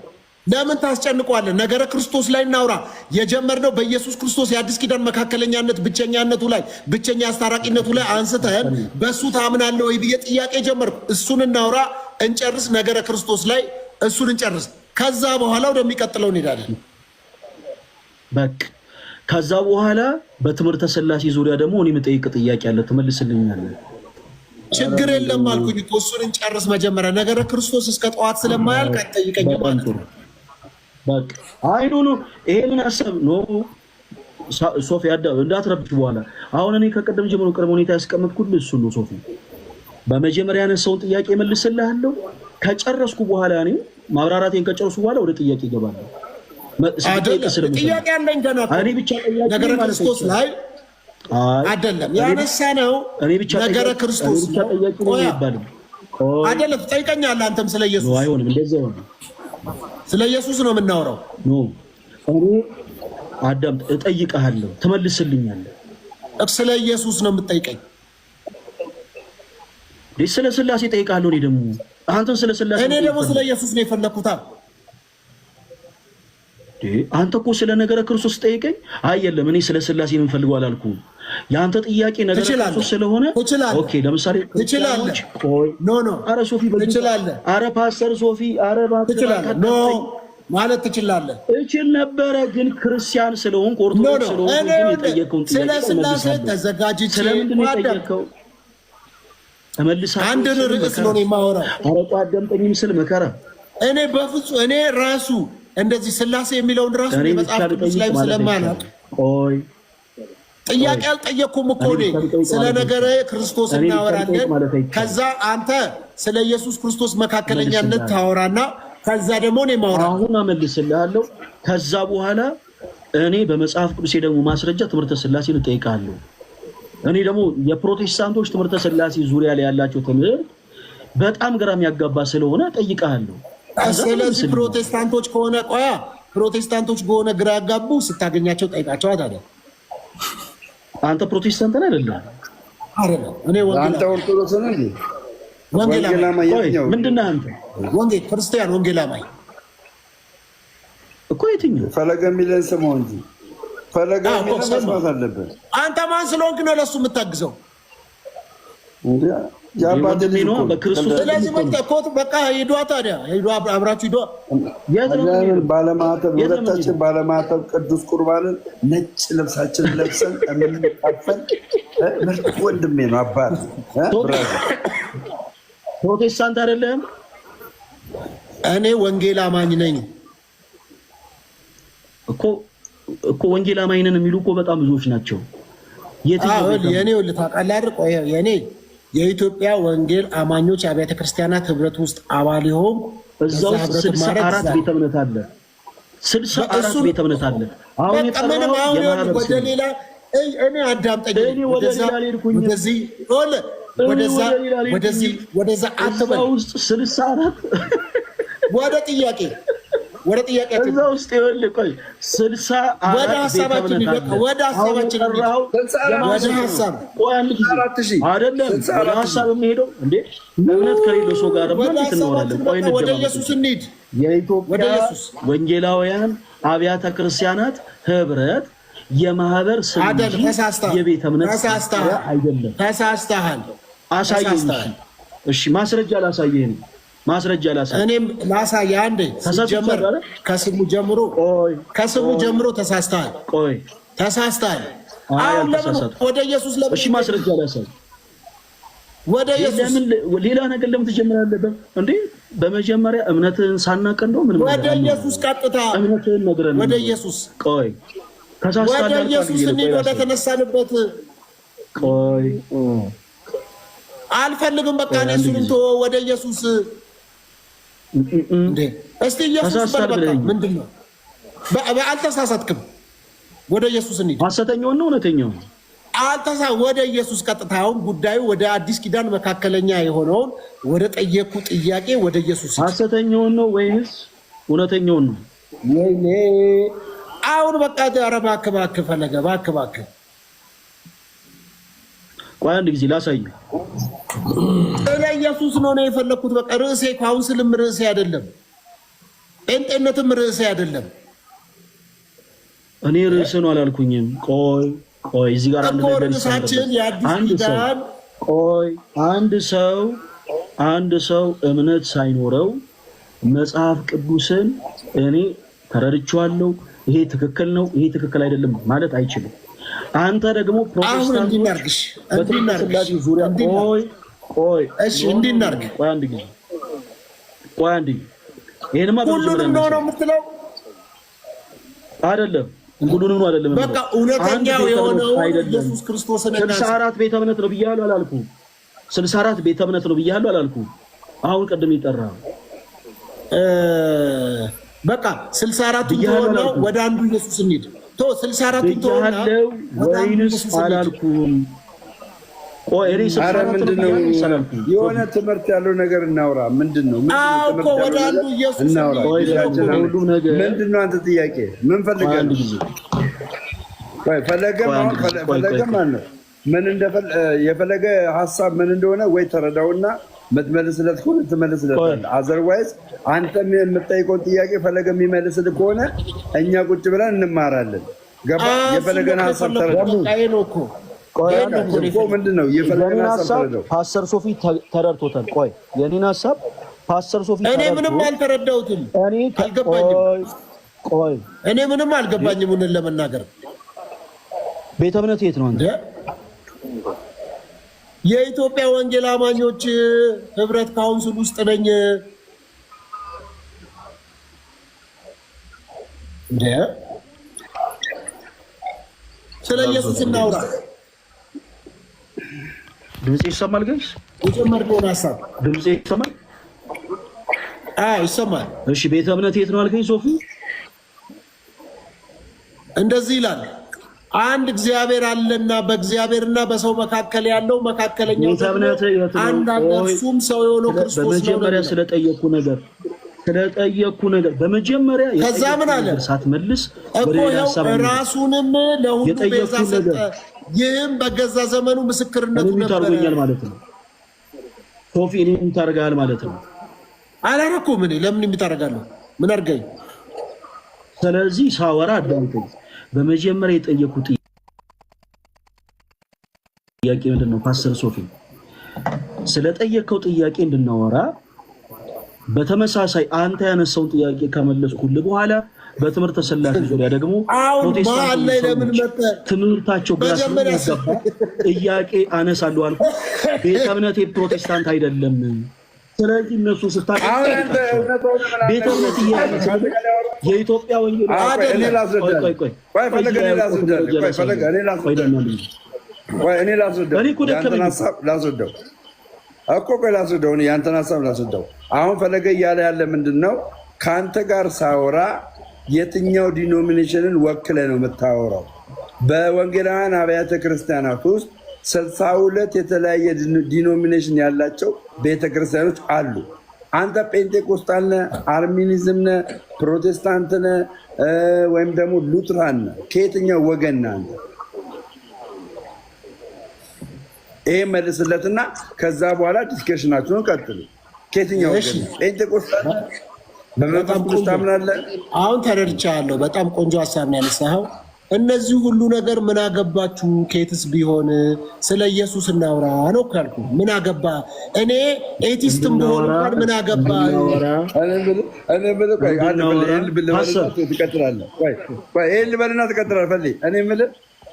ለምን ታስጨንቋለህ? ነገረ ክርስቶስ ላይ እናውራ። የጀመርነው በኢየሱስ ክርስቶስ የአዲስ ኪዳን መካከለኛነት ብቸኛነቱ ላይ ብቸኛ አስታራቂነቱ ላይ አንስተን በእሱ ታምናለህ ወይ ብዬ ጥያቄ ጀመርኩ። እሱን እናውራ፣ እንጨርስ። ነገረ ክርስቶስ ላይ እሱን እንጨርስ። ከዛ በኋላ ወደሚቀጥለው እንሄዳለን። በቃ ከዛ በኋላ በትምህርተ ሥላሴ ዙሪያ ደግሞ እኔ የምጠይቅ ጥያቄ አለ፣ ትመልስልኛለህ? ችግር የለም አልኩኝ እኮ እሱን እንጨርስ መጀመሪያ። ነገረ ክርስቶስ እስከ ጠዋት ስለማያልቅ አትጠይቀኝም ማለት ነው። በቃ አይኑ ነው ይሄንን ሐሳብ ነው ሶፊ እንዳትረብሽ። በኋላ አሁን እኔ ከቀደም ጀምሮ ቅድመ ሁኔታ ያስቀመጥኩልህ እሱ ነው ሶፊ። በመጀመሪያ ያነሳውን ጥያቄ መልስልሃለሁ። ከጨረስኩ በኋላ እኔ ማብራራቴን ከጨረስኩ በኋላ ወደ ጥያቄ እገባለሁ። ጥያቄ አለኝ ገና እኔ ብቻ ነገረ ክርስቶስ ላይ አይደለም ያነሳነው ነገረ ክርስቶስ አይደለም። ትጠይቀኛለህ አንተም ስለ ኢየሱስ። አይሆንም እንደዛ አይሆንም። ስለ ኢየሱስ ነው የምናወራው። እኔ አዳምጥ፣ እጠይቅሃለሁ፣ ትመልስልኛለህ። ስለ ኢየሱስ ነው የምትጠይቀኝ? ስለ ስላሴ እጠይቅሃለሁ። እኔ ደግሞ አንተን ስለ ስላሴ እኔ ደግሞ ስለ ኢየሱስ ነው የፈለኩት። አንተ እኮ ስለ ነገረ ክርስቶስ ጠይቀኝ። አይ የለም እኔ ስለ ስላሴ ነው የምፈልገው አላልኩም። የአንተ ጥያቄ ነገረ ክርስቶስ ስለሆነ ኦኬ። ለምሳሌ ትችላለህ። አረ ሶፊ ትችላለህ። አረ ፓስተር ሶፊ አረ ትችላለህ ማለት ትችላለህ። እችል ነበረ ግን ክርስቲያን ስለሆንኩ ኦርቶዶክስ ስለሆንኩ ግን የጠየቀውን ጥያቄ ስለ ስላሴ ተዘጋጅቼ ስለምንድን ነው የጠየቀው? ተመልሰህ አንድ ርዕስ ነው የማወራው። አረ አዳምጠኝ ምስል መከራ እኔ በፍጹም እኔ ራሱ እንደዚህ ስላሴ የሚለውን ራሱ የመጽሐፍ ቅዱስ ላይ ስለማናውቅ ጥያቄ አልጠየኩም እኮ እኔ ስለ ነገረ ክርስቶስ እናወራለን። ከዛ አንተ ስለ ኢየሱስ ክርስቶስ መካከለኛነት ታወራና ከዛ ደግሞ እኔ ማወራ አሁን አመልስልሃለሁ። ከዛ በኋላ እኔ በመጽሐፍ ቅዱስ ደግሞ ማስረጃ ትምህርተ ሥላሴን እጠይቃለሁ። እኔ ደግሞ የፕሮቴስታንቶች ትምህርተ ሥላሴ ዙሪያ ላይ ያላቸው ትምህርት በጣም ግራም ያጋባ ስለሆነ እጠይቃለሁ። ስለዚህ ፕሮቴስታንቶች ከሆነ ፕሮቴስታንቶች ከሆነ ግራ ያጋቡ ስታገኛቸው ጠይቃቸው። አይደለም አንተ ፕሮቴስታንት ነህ አይደለም? አይደለም እኔ አንተ ኦርቶዶክስ ነህ እንዴ? ወንጌላማኝ ምንድን ነህ አንተ? ወንጌል ክርስቲያን ወንጌላማኝ እኮ የትኛው ፈለገ የሚለን ስምህ እንጂ ፈለገ የሚለን መስማት አለብን። አንተ ማን ስለሆንክ ነው ለሱ የምታግዘው? ወንድሜ ነው በክርስቶስ። ስለዚህ በቃ ሂዷ፣ ታዲያ ሂዷ፣ አብራችሁ ሂዷ። ባለማተብ ሁለታችን ባለማተብ ቅዱስ ቁርባንን ነጭ ልብሳችንን ለብሰን የምንካፈል ምርጥ ወንድሜ ነው። አባት ፕሮቴስታንት አይደለም። እኔ ወንጌል አማኝ ነኝ እኮ ወንጌል አማኝ ነን የሚሉ እኮ በጣም ብዙዎች ናቸው። የኔ ታውቃለህ አይደል? ቆይ የኔ የኢትዮጵያ ወንጌል አማኞች አብያተ ክርስቲያናት ህብረት ውስጥ አባል ይሆን። እዛ ውስጥ 64 ቤተ እምነት አለ። 64 ቤተ እምነት አለ። አሁን የጠራው ወደ ሌላ እኔ አዳምጠኝ። ወደዛ አትበል። ውስጥ 64 ወደ ጥያቄ እዛ ውስጥ ይኸውልህ፣ ቆይ 64 ወደ ሀሳባችን ወደ ሀሳብ የሚሄደው እንዴ እምነት ከሌለው ሰው ጋር ማለት እንኖራለን። ቆይ ወደ ኢየሱስ እንሂድ። የኢትዮጵያ ወንጌላውያን አብያተ ክርስቲያናት ህብረት የማህበር ስም የቤተ እምነት አይደለም። ተሳስተሃል። አሳየኝ። እሺ ማስረጃ ላሳየህ ነው። ማስረጃ ላሳይ። እኔም ላሳይ አንዴ። ሲጀመር ከስሙ ጀምሮ ተሳስተሃል። ቆይ ተሳስተሃል። አሁን ለምን ወደ ኢየሱስ ለምን? እሺ ማስረጃ ላሳይ። ወደ ኢየሱስ ሌላ ነገር ለምን ትጀምራለህ እንዴ? በመጀመሪያ እምነትህን ሳናቀን ነው ምን? ወደ ኢየሱስ ቀጥታ እምነትህን ነግረን ወደ ኢየሱስ። ቆይ ወደ ኢየሱስ እንሂድ፣ ወደ ተነሳንበት። ቆይ አልፈልግም፣ በቃ እኔ እሱን ተወው። ወደ ኢየሱስ እንዴ! እስቲ ኢየሱስ በቃ ምንድን ነው? አልተሳሳትክም። ወደ ኢየሱስ እንሂድ። ሐሰተኛውን ነው እውነተኛውን? ወደ ኢየሱስ ቀጥታ። አሁን ጉዳዩ ወደ አዲስ ኪዳን መካከለኛ የሆነውን ወደ ጠየቁ ጥያቄ ወደ ኢየሱስ። ሐሰተኛውን ነው ወይስ እውነተኛውን ነው? ወይኔ አሁን በቃ ኧረ እባክህ ፈለገ እባክህ። ቆይ አንድ ጊዜ ላሳይ። ስለ ኢየሱስ ነው የፈለኩት። በቃ ርዕሴ ካውንስልም ርዕሴ አይደለም፣ ጴንጤነትም ርዕሴ አይደለም። እኔ ርዕስ ነው አላልኩኝም። ቆይ እዚህ ጋር አንድ ሰው እምነት ሳይኖረው መጽሐፍ ቅዱስን እኔ ተረድቼዋለሁ፣ ይሄ ትክክል ነው፣ ይሄ ትክክል አይደለም ማለት አይችልም። አንተ ደግሞ ፕሮቴስታንቶች በትምህርት ዙሪያ ይሄንማ ሁሉንም ነው የምትለው አይደለም? ሁሉንም ነው አይደለም? በቃ እውነተኛው የሆነው ኢየሱስ ክርስቶስን 64 ቤተ እምነት ነው ብያለሁ አላልኩም? 64 ቤተ እምነት ነው ብያለሁ አላልኩም? አሁን ቀደም ይጠራ በቃ 64 ነው። ወደ አንዱ ኢየሱስ እንሂድ። 64 ተወና ወይንስ አላልኩም? ኧረ ምንድነው? የሆነ ትምህርት ያለው ነገር እናውራ። ምንድነው? ወደ አንዱ ኢየሱስ ምንድነው? አንተ ጥያቄ ምን ፈልገህ? ፈለገም አለ ምን የፈለገ ሀሳብ ምን እንደሆነ ወይ ተረዳውና ምትመልስለት ከሆነ ትመልስለታለህ። አዘርዋይዝ አንተም የምትጠይቀውን ጥያቄ ፈለገ የሚመልስልህ ከሆነ እኛ ቁጭ ብለን እንማራለን። ገባ? የፈለገን ሀሳብ ተረዳው። ምንድን ነው የፈለገን ሀሳብ ተረዳው። ፓስተር ሶፊ ተረድቶታል። ቆይ የኔን ሀሳብ ፓስተር ሶፊ እኔ ምንም አልተረዳሁትም፣ አልገባኝም። ቆይ እኔ ምንም አልገባኝም። እውነት ለመናገር ቤተ እምነት የት ነው አንተ? የኢትዮጵያ ወንጌል አማኞች ህብረት ካውንስል ውስጥ ነኝ። እንዴ ስለ ኢየሱስ እናውራ። ድምጼ ይሰማል? ጋይስ የጀመርነውን ሀሳብ ድምጼ ይሰማል? ይሰማል። እሺ ቤተ እምነት የት ነው አልከኝ ሶፊ? እንደዚህ ይላል፣ አንድ እግዚአብሔር አለና በእግዚአብሔርና በሰው መካከል ያለው መካከለኛው አንድ እርሱም ሰው የሆነው ክርስቶስ ነው። በመጀመሪያ ስለጠየቅኩ ነገር በመጀመሪያ ከዛ ምን አለ ሳትመልስ እኮ ራሱንም ለሁሉ ቤዛ ሰጠ፣ ይህም በገዛ ዘመኑ ምስክርነቱ ነበር ማለት ነው። ሶፊ እኔ ምን ታደርጋለህ ማለት ነው? አላረኩም። እኔ ለምን የምታደርጋለህ? ምን አድርገኝ? ስለዚህ ሳወራ አዳምጠኝ። በመጀመሪያ የጠየኩት ጥያቄ ምንድን ነው? ፓስተር ሶፊ ስለጠየቀው ጥያቄ እንድናወራ፣ በተመሳሳይ አንተ ያነሳውን ጥያቄ ከመለስኩልህ በኋላ በትምህርት ስላሴ ዙሪያ ደግሞ ትምህርታቸው ጋር ስለሚያገባ ጥያቄ አነሳለሁ አልኩ። ቤተ እምነቴ ፕሮቴስታንት አይደለም። ስለዚህ እነሱ ቤተ እምነት የኢትዮጵያ ወንጌል ያንተን ሀሳብ ላስወደው። አሁን ፈለገ እያለ ያለ ምንድን ነው? ከአንተ ጋር ሳወራ የትኛው ዲኖሚኔሽንን ወክለ ነው የምታወራው? በወንጌላውያን አብያተ ክርስቲያናት ውስጥ 62 የተለያየ ዲኖሚኔሽን ያላቸው ቤተክርስቲያኖች አሉ። አንተ ጴንጤቆስጣል ነህ፣ አርሚኒዝም ነህ፣ ፕሮቴስታንት ነህ ወይም ደግሞ ሉትራን ነህ? ከየትኛው ወገን ነህ አንተ? ይሄ መልስለትና ከዛ በኋላ ዲስከሽናችሁን ቀጥሉ። ከየትኛው ወገን ነህ? ጴንጤቆስጣል በመጽሐፍ ቅዱስ ታምናለህ? አሁን ተረድቻለሁ። በጣም ቆንጆ ሀሳብ ነው ያነሳኸው። እነዚህ ሁሉ ነገር ምን አገባችሁ? ኬትስ ቢሆን ስለ ኢየሱስ እናውራ ነው ካልኩ ምን አገባ? እኔ ኤቲስትም ብሆን እንኳን ምን አገባ?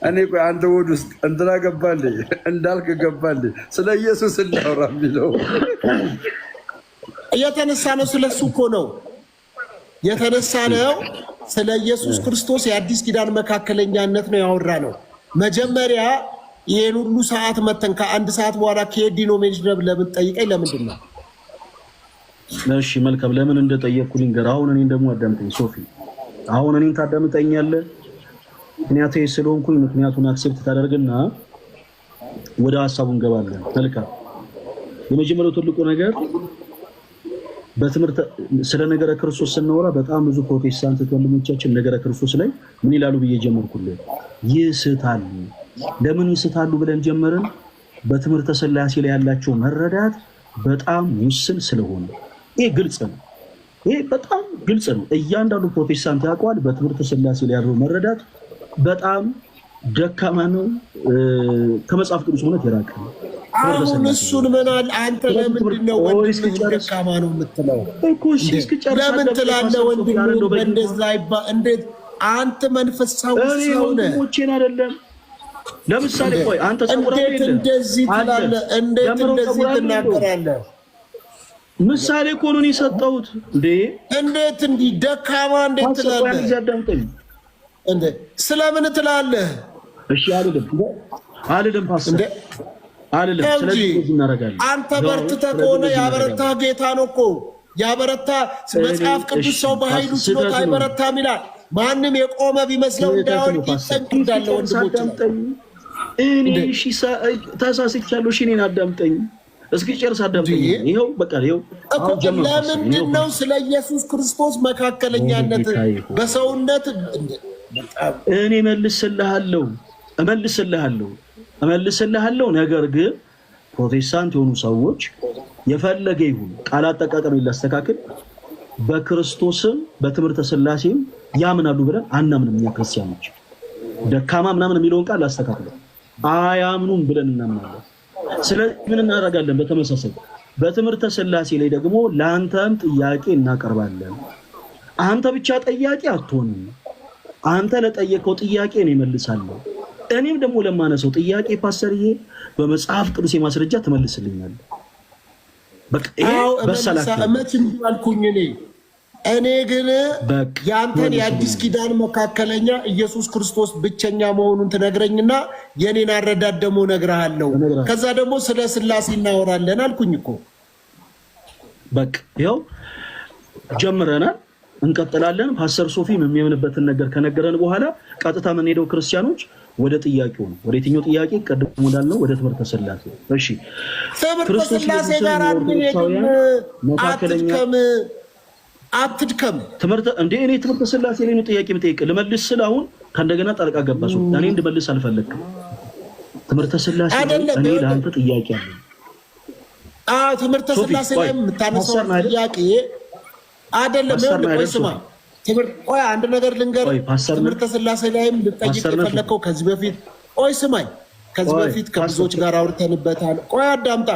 እኔ ቆይ አንተ ወድ ውስጥ እንትና ገባልኝ እንዳልክ ገባልኝ ስለ ኢየሱስ እናውራ የሚለው እየተነሳ ነው። ስለሱ እኮ ነው የተነሳ ነው። ስለ ኢየሱስ ክርስቶስ የአዲስ ኪዳን መካከለኛነት ነው ያወራ ነው። መጀመሪያ ይሄን ሁሉ ሰዓት መተን ከአንድ ሰዓት በኋላ ከዲኖሚኔሽን ለምን ጠይቀኝ? ለምንድን ነው? እሺ መልካም፣ ለምን እንደጠየቅኩ ልንገርህ። አሁን እኔን ደግሞ አዳምጠኝ ሶፊ። አሁን እኔን ታዳምጠኛለህ? ምክንያቱም ስለሆንኩኝ ምክንያቱን አክሴፕት ታደርግና ወደ ሐሳቡ እንገባለን። መልካም። የመጀመሪያው ትልቁ ነገር በትምህርት ስለ ነገረ ክርስቶስ ስናወራ በጣም ብዙ ፕሮቴስታንት ወንድሞቻችን ነገረ ክርስቶስ ላይ ምን ይላሉ ብዬ ጀመርኩልህ። ይስታሉ። ለምን ይስታሉ ብለን ጀመርን? በትምህርተ ሥላሴ ላይ ያላቸው መረዳት በጣም ውስን ስለሆነ። ይሄ ግልጽ ነው። ይሄ በጣም ግልጽ ነው። እያንዳንዱ ፕሮቴስታንት ያውቀዋል። በትምህርተ ሥላሴ ላይ ያለው መረዳት በጣም ደካማ ነው። ከመጽሐፍ ቅዱስ እውነት የራቀ ነው። አሁን እሱን ምን አለ አንተ? ለምንድን ነው ወንድም ደካማ ነው የምትለው? ለምን ትላለህ? ወንድም እንደዛ ይባል እንዴት? አንተ መንፈሳዊ ሰው ነህ። ወንድሞቼን አይደለም። ለምሳሌ ቆይ አንተ እንዴት እንደዚህ ትላለህ? እንዴት እንደዚህ ትናገራለህ? ምሳሌ እኮ ነው የሰጠሁት እንዴ። እንዴት እንዲህ ደካማ እንዴት ትላለህ? እንዴ ስለምን ትላለህ? እሺ አልልም ፓስተር አልልም። ስለዚህ እናደርጋለን። አንተ በርትተህ ከሆነ ያበረታ ጌታ ነው እኮ ያበረታ። መጽሐፍ ቅዱስ ሰው በኃይሉ ችሎታ አይበረታም ይላል። ማንም የቆመ ቢመስለው እንዳይወድቅ ይጠንቅ እንዳለ ወንድሞች እኔ እሺ ተሳስቻለሁ። እሺ እኔን አዳምጠኝ እስኪ ጨርስ አዳምጠኝ። ይኸው በቃ ይኸው ለምንድን ነው ስለ ኢየሱስ ክርስቶስ መካከለኛነት በሰውነት እኔ እመልስልሃለሁ። ነገር ግን ፕሮቴስታንት የሆኑ ሰዎች የፈለገ ይሁን ቃል አጠቃቀም ላስተካክል፣ በክርስቶስም በትምህርተ ሥላሴም ያምናሉ ብለን አናምንም። እኛ ክርስቲያኖች ደካማ ምናምን የሚለውን ቃል ላስተካክል አያምኑም ብለን እናምናለን። ስለዚህ ምን እናደርጋለን? በተመሳሳይ በትምህርተ ሥላሴ ላይ ደግሞ ለአንተም ጥያቄ እናቀርባለን። አንተ ብቻ ጠያቄ አትሆንም። አንተ ለጠየቀው ጥያቄ ነው እመልሳለሁ። እኔም ደግሞ ለማነሰው ጥያቄ ፓስተርዬ በመጽሐፍ ቅዱስ የማስረጃ ትመልስልኛለህ። በቃ ይሄ በሰላም እኔ ግን ያንተን የአዲስ ኪዳን መካከለኛ ኢየሱስ ክርስቶስ ብቸኛ መሆኑን ትነግረኝና የኔን አረዳድ ደግሞ እነግርሃለሁ። ከዛ ደግሞ ስለ ሥላሴ እናወራለን አልኩኝ እኮ። በቃ ይኸው ጀምረናል፣ እንቀጥላለን። ፓስተር ሶፊ የሚያምንበትን ነገር ከነገረን በኋላ ቀጥታ የምንሄደው ክርስቲያኖች ወደ ጥያቄው ነው። ወደ የትኛው ጥያቄ? ቀድሞ እንዳልነው ወደ ትምህርተ ሥላሴ። እሺ ትምህርተ ሥላሴ ጋር አትድከም። ትምህርተ እንዴ እኔ ትምህርተ ሥላሴ ላይ ነው ጥያቄ የምጠይቅ ልመልስ ስል አሁን ከእንደገና ጣልቃ ገባሱ። እኔ እንድመልስ አልፈለግም። ትምህርተ ሥላሴ እኔ ለአንተ ጥያቄ አለ። ትምህርተ ሥላሴ ላይ የምታነሳው ጥያቄ አይደለም። ቆይ ስማ፣ ቆይ አንድ ነገር ልንገርህ። ትምህርተ ሥላሴ ላይም ልጠይቅ የፈለግከው ከዚህ በፊት ቆይ ስማኝ፣ ከዚህ በፊት ከብዙዎች ጋር አውርተንበታል። ቆይ አዳምጣ።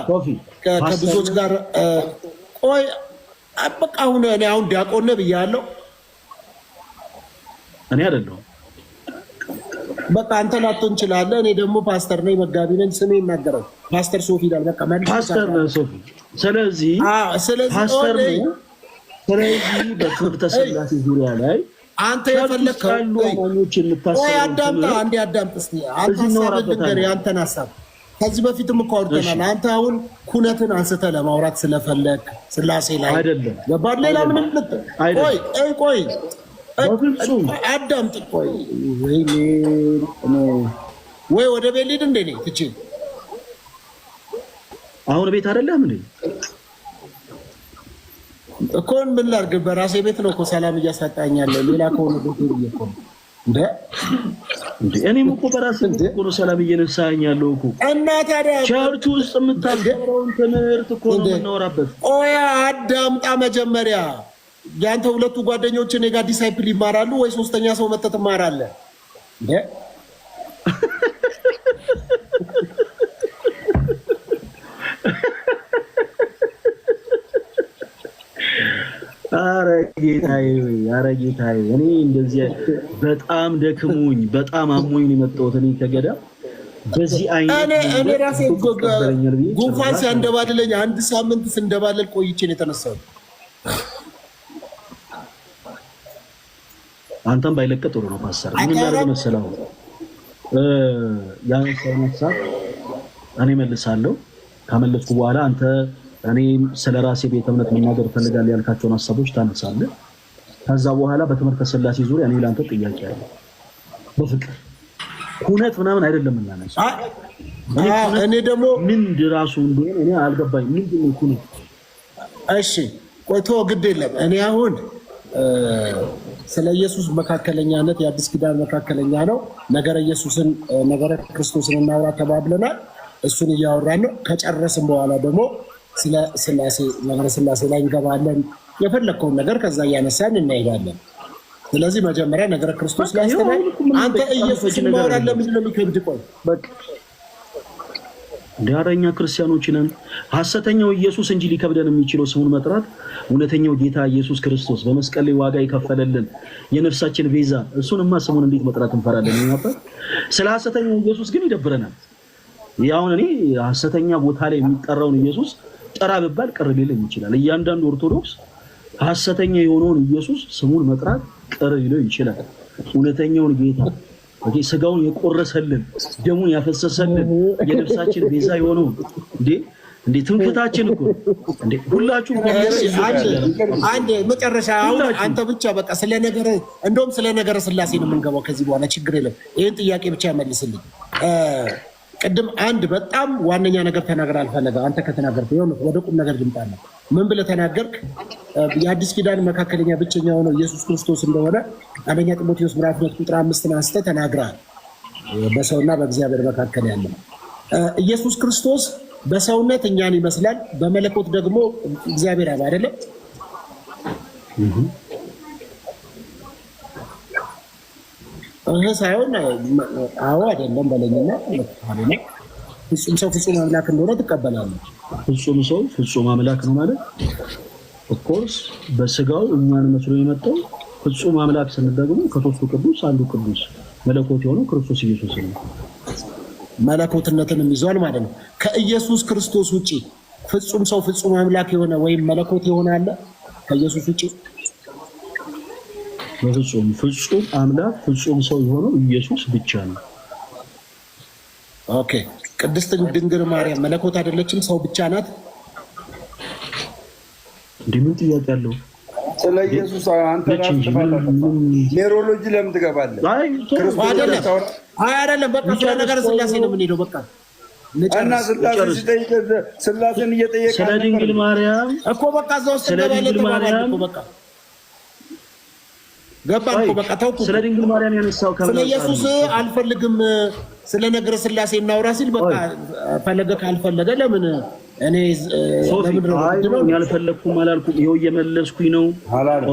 ከብዙዎች ጋር ቆይ በቃ አሁን እኔ አሁን ዲያቆን ነህ ብያለሁ። እኔ አይደለሁም። በቃ አንተ ላትሆን እንችላለህ። እኔ ደግሞ ፓስተር ነኝ፣ መጋቢ ነኝ። ስሜ ይናገራል። ፓስተር ሶፊ ይላል። በቃ ፓስተር ነህ ሶፊ። ስለዚህ ፓስተር ነው። ስለዚህ በትምህርተ ሥላሴ ዙሪያ ላይ አንተ የፈለግከው ቆይ አዳምጣ፣ አንዴ አዳምጥ እስኪ። አንተ ሀሳብህን ንገረኝ፣ አንተን ሀሳብ ከዚህ በፊትም እኮ አውርተናል። አንተ አሁን ኩነትን አንስተህ ለማውራት ስለፈለግ ሥላሴ ላይ አይደለም ገባህ? ሌላ ምንም ቆይ አዳምጥ። ቆይ ወይ ወደ ቤት ልሂድ እንደ እኔ ትቼ አሁን ቤት አይደለም እንዴ እኮ ምን ላድርግ? በራሴ ቤት ነው እኮ ሰላም እያሳጣኛለሁ። ሌላ ከሆነ ቤት እኮ እንደ እኔም እኮ በራሴ እኮ ነው ሰላም እየነሳኛለሁ እኮ። እና ታዲያ ቸርች ውስጥ የምታስተምረውን ትምህርት እኮ ነው የምናወራበት። ቆይ አዳምጣ መጀመሪያ። ያንተ ሁለቱ ጓደኞች እኔ ጋር ዲሳይፕል ይማራሉ ወይ ሶስተኛ ሰው መተህ ትማራለህ? አረ ጌታዬ እኔ እንደዚህ በጣም ደክሞኝ በጣም አሞኝ ነው የመጣሁት እኔ ከገዳም በዚህ አይነት እኔ ራሴ ጉንፋን ሲያንደባልለኝ አንድ ሳምንት ስንደባለል ቆይቼ ነው የተነሳው። አንተም ባይለቀጥ ጥሩ ነው ፓስተር። ምን ያደርግ መሰለው ያን ሰዓት እኔ መልሳለሁ። ካመለጥኩ በኋላ አንተ እኔ ስለራሴ ቤተ እምነት መናገር ፈልጋለሁ ያልካቸውን ሐሳቦች ታነሳለህ። ከዛ በኋላ በትምህርተ ሥላሴ ዙሪያ እኔ ላንተ ጥያቄ አለ። በፍቅር ኩነት ምናምን አይደለም እናነሳ። እኔ ደግሞ ምን ድራሱ እንደሆነ እኔ አልገባኝ። ምንድን ነው ኩነት? እሺ ቆይቶ ግድ የለም። እኔ አሁን ስለ ኢየሱስ መካከለኛነት የአዲስ ኪዳን መካከለኛ ነው ነገረ ኢየሱስን ነገረ ክርስቶስን እናውራ ተባብለናል። እሱን እያወራን ነው። ከጨረስን በኋላ ደግሞ ስለ ሥላሴ ነገረ ሥላሴ ላይ እንገባለን። የፈለከውን ነገር ከዛ እያነሳን እንሄዳለን። ስለዚህ መጀመሪያ ነገረ ክርስቶስ ላይ አስተማር። አንተ ኢየሱስን ማውራት ለምንድን ነው የሚከብድ? ቆይ በቃ ዳረኛ ክርስቲያኖች ነን። ሐሰተኛው ኢየሱስ እንጂ ሊከብደን የሚችለው ስሙን መጥራት እውነተኛው ጌታ ኢየሱስ ክርስቶስ በመስቀል ላይ ዋጋ የከፈለልን የነፍሳችን ቤዛ እሱንማ ስሙን እንዴት መጥራት እንፈራለን? ይናፈር ስለ ሐሰተኛው ኢየሱስ ግን ይደብረናል። ያው እኔ ሐሰተኛ ቦታ ላይ የሚጠራውን ኢየሱስ ጠራ ብባል ቅር ሊለኝ ይችላል። እያንዳንዱ ኦርቶዶክስ ሐሰተኛ የሆነውን ኢየሱስ ስሙን መጥራት ቅር ሊለው ይችላል። እውነተኛውን ጌታ ስጋውን የቆረሰልን ደሙን ያፈሰሰልን የነፍሳችን ቤዛ የሆነው እንዴ ትንፍታችን እኮ እንዴ ሁላችሁ አንዴ መጨረሻ አሁን አንተ ብቻ በቃ ስለ ነገረ ሥላሴ ነው የምንገባው። ከዚህ በኋላ ችግር የለም። ይሄን ጥያቄ ብቻ ያመልስልኝ። ቅድም አንድ በጣም ዋነኛ ነገር ተናገር አልፈለገ አንተ ከተናገርክ ይሁን ወደ ቁም ነገር ልምጣና ምን ብለህ ተናገርክ? የአዲስ ኪዳን መካከለኛ ብቸኛ ሆነው ኢየሱስ ክርስቶስ እንደሆነ አንደኛ ጢሞቴዎስ ምዕራፍ 2 ቁጥር 5 አንስተህ ተናግረሃል። በሰውና በእግዚአብሔር መካከል ያለ ኢየሱስ ክርስቶስ በሰውነት እኛን ይመስላል፣ በመለኮት ደግሞ እግዚአብሔር አብ አይደለም። ሳይሆን አዎ አይደለም በለኝና ፍጹም ሰው ፍጹም አምላክ እንደሆነ ትቀበላለህ። ፍጹም ሰው ፍጹም አምላክ ነው ማለት ኦፍኮርስ በስጋው እኛን መስሎ የመጣው ፍጹም አምላክ ስንል ደግሞ ከሦስቱ ቅዱስ አንዱ ቅዱስ መለኮት የሆነው ክርስቶስ ኢየሱስ ነው። መለኮትነትንም ይዟል ማለት ነው። ከኢየሱስ ክርስቶስ ውጪ ፍጹም ሰው ፍጹም አምላክ የሆነ ወይም መለኮት የሆነ አለ ከኢየሱስ ውጪ? በፍጹም ፍጹም አምላክ ፍጹም ሰው የሆነው ኢየሱስ ብቻ ነው። ኦኬ ቅድስት ድንግል ማርያም መለኮት አይደለችም? ሰው ብቻ ናት? እንደምን ጥያቄ አለው? ስለ ኢየሱስ አንተ ኔሮሎጂ ለምን ትገባለህ? አይደለም በቃ ስለ ነገረ ሥላሴ ነው የምንሄደው። በቃ እና ሥላሴን እየጠየቀ ስለ ድንግል ማርያም እኮ በቃ እዛው ውስጥ ገባለ እኮ በቃ ገባን እኮ በቃ ተውኩ። ስለ ድንግል ማርያም ያነሳው ስለ ኢየሱስ አልፈልግም ስለ ነገረ ሥላሴ እናውራ ሲል በቃ ፈለገ ካልፈለገ ለምን እኔ ለምን ያልፈለኩም አላልኩም። ይኸው እየመለስኩኝ ነው።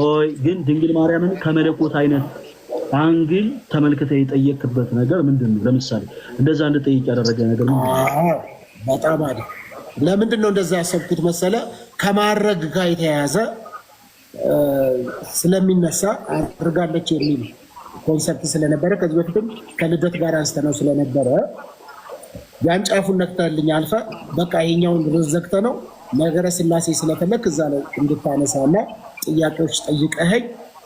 ኦይ ግን ድንግል ማርያምን ከመለኮት አይነት አንግል ተመልክተ የጠየቅበት ነገር ምንድን ነው? ለምሳሌ እንደዛ እንድጠይቅ ያደረገ ነገር ምንድን ነው? በጣም አይደል። ለምንድን ነው እንደዛ ያሰብኩት መሰለ? ከማረግ ጋር የተያያዘ ስለሚነሳ አድርጋለች የሚል ኮንሰፕት ስለነበረ ከዚህ በፊትም ከልደት ጋር አንስተነው ስለነበረ ያን ጫፉን ነክተልኝ አልፈ በቃ ይሄኛውን ዘግተ ነው ነገረ ሥላሴ ስለፈለክ እዛ ላይ እንድታነሳና ጥያቄዎች ጠይቀኸኝ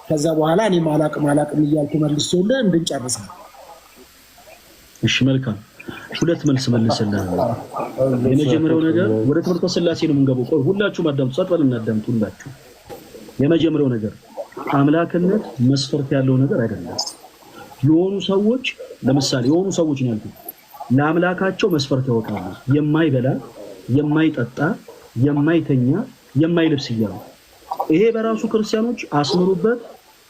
ከዛ በኋላ እኔ ማላቅም እያልኩ መልሼልህ እንድንጨርስ ነው። እሺ መልካም። ሁለት መልስ መልስልህ። የመጀመሪያው ነገር ወደ ትምህርተ ሥላሴ ነው የምንገባው። ቆይ ሁላችሁም አዳምጡ፣ ጸጥ በልና አዳምጡ ሁላችሁ። የመጀመሪያው ነገር አምላክነት መስፈርት ያለው ነገር አይደለም። የሆኑ ሰዎች ለምሳሌ የሆኑ ሰዎች ነው ያልኩት ለአምላካቸው መስፈርት ያወጣሉ። የማይበላ የማይጠጣ የማይተኛ የማይለብስ እያሉ ይሄ በራሱ ክርስቲያኖች አስምሩበት።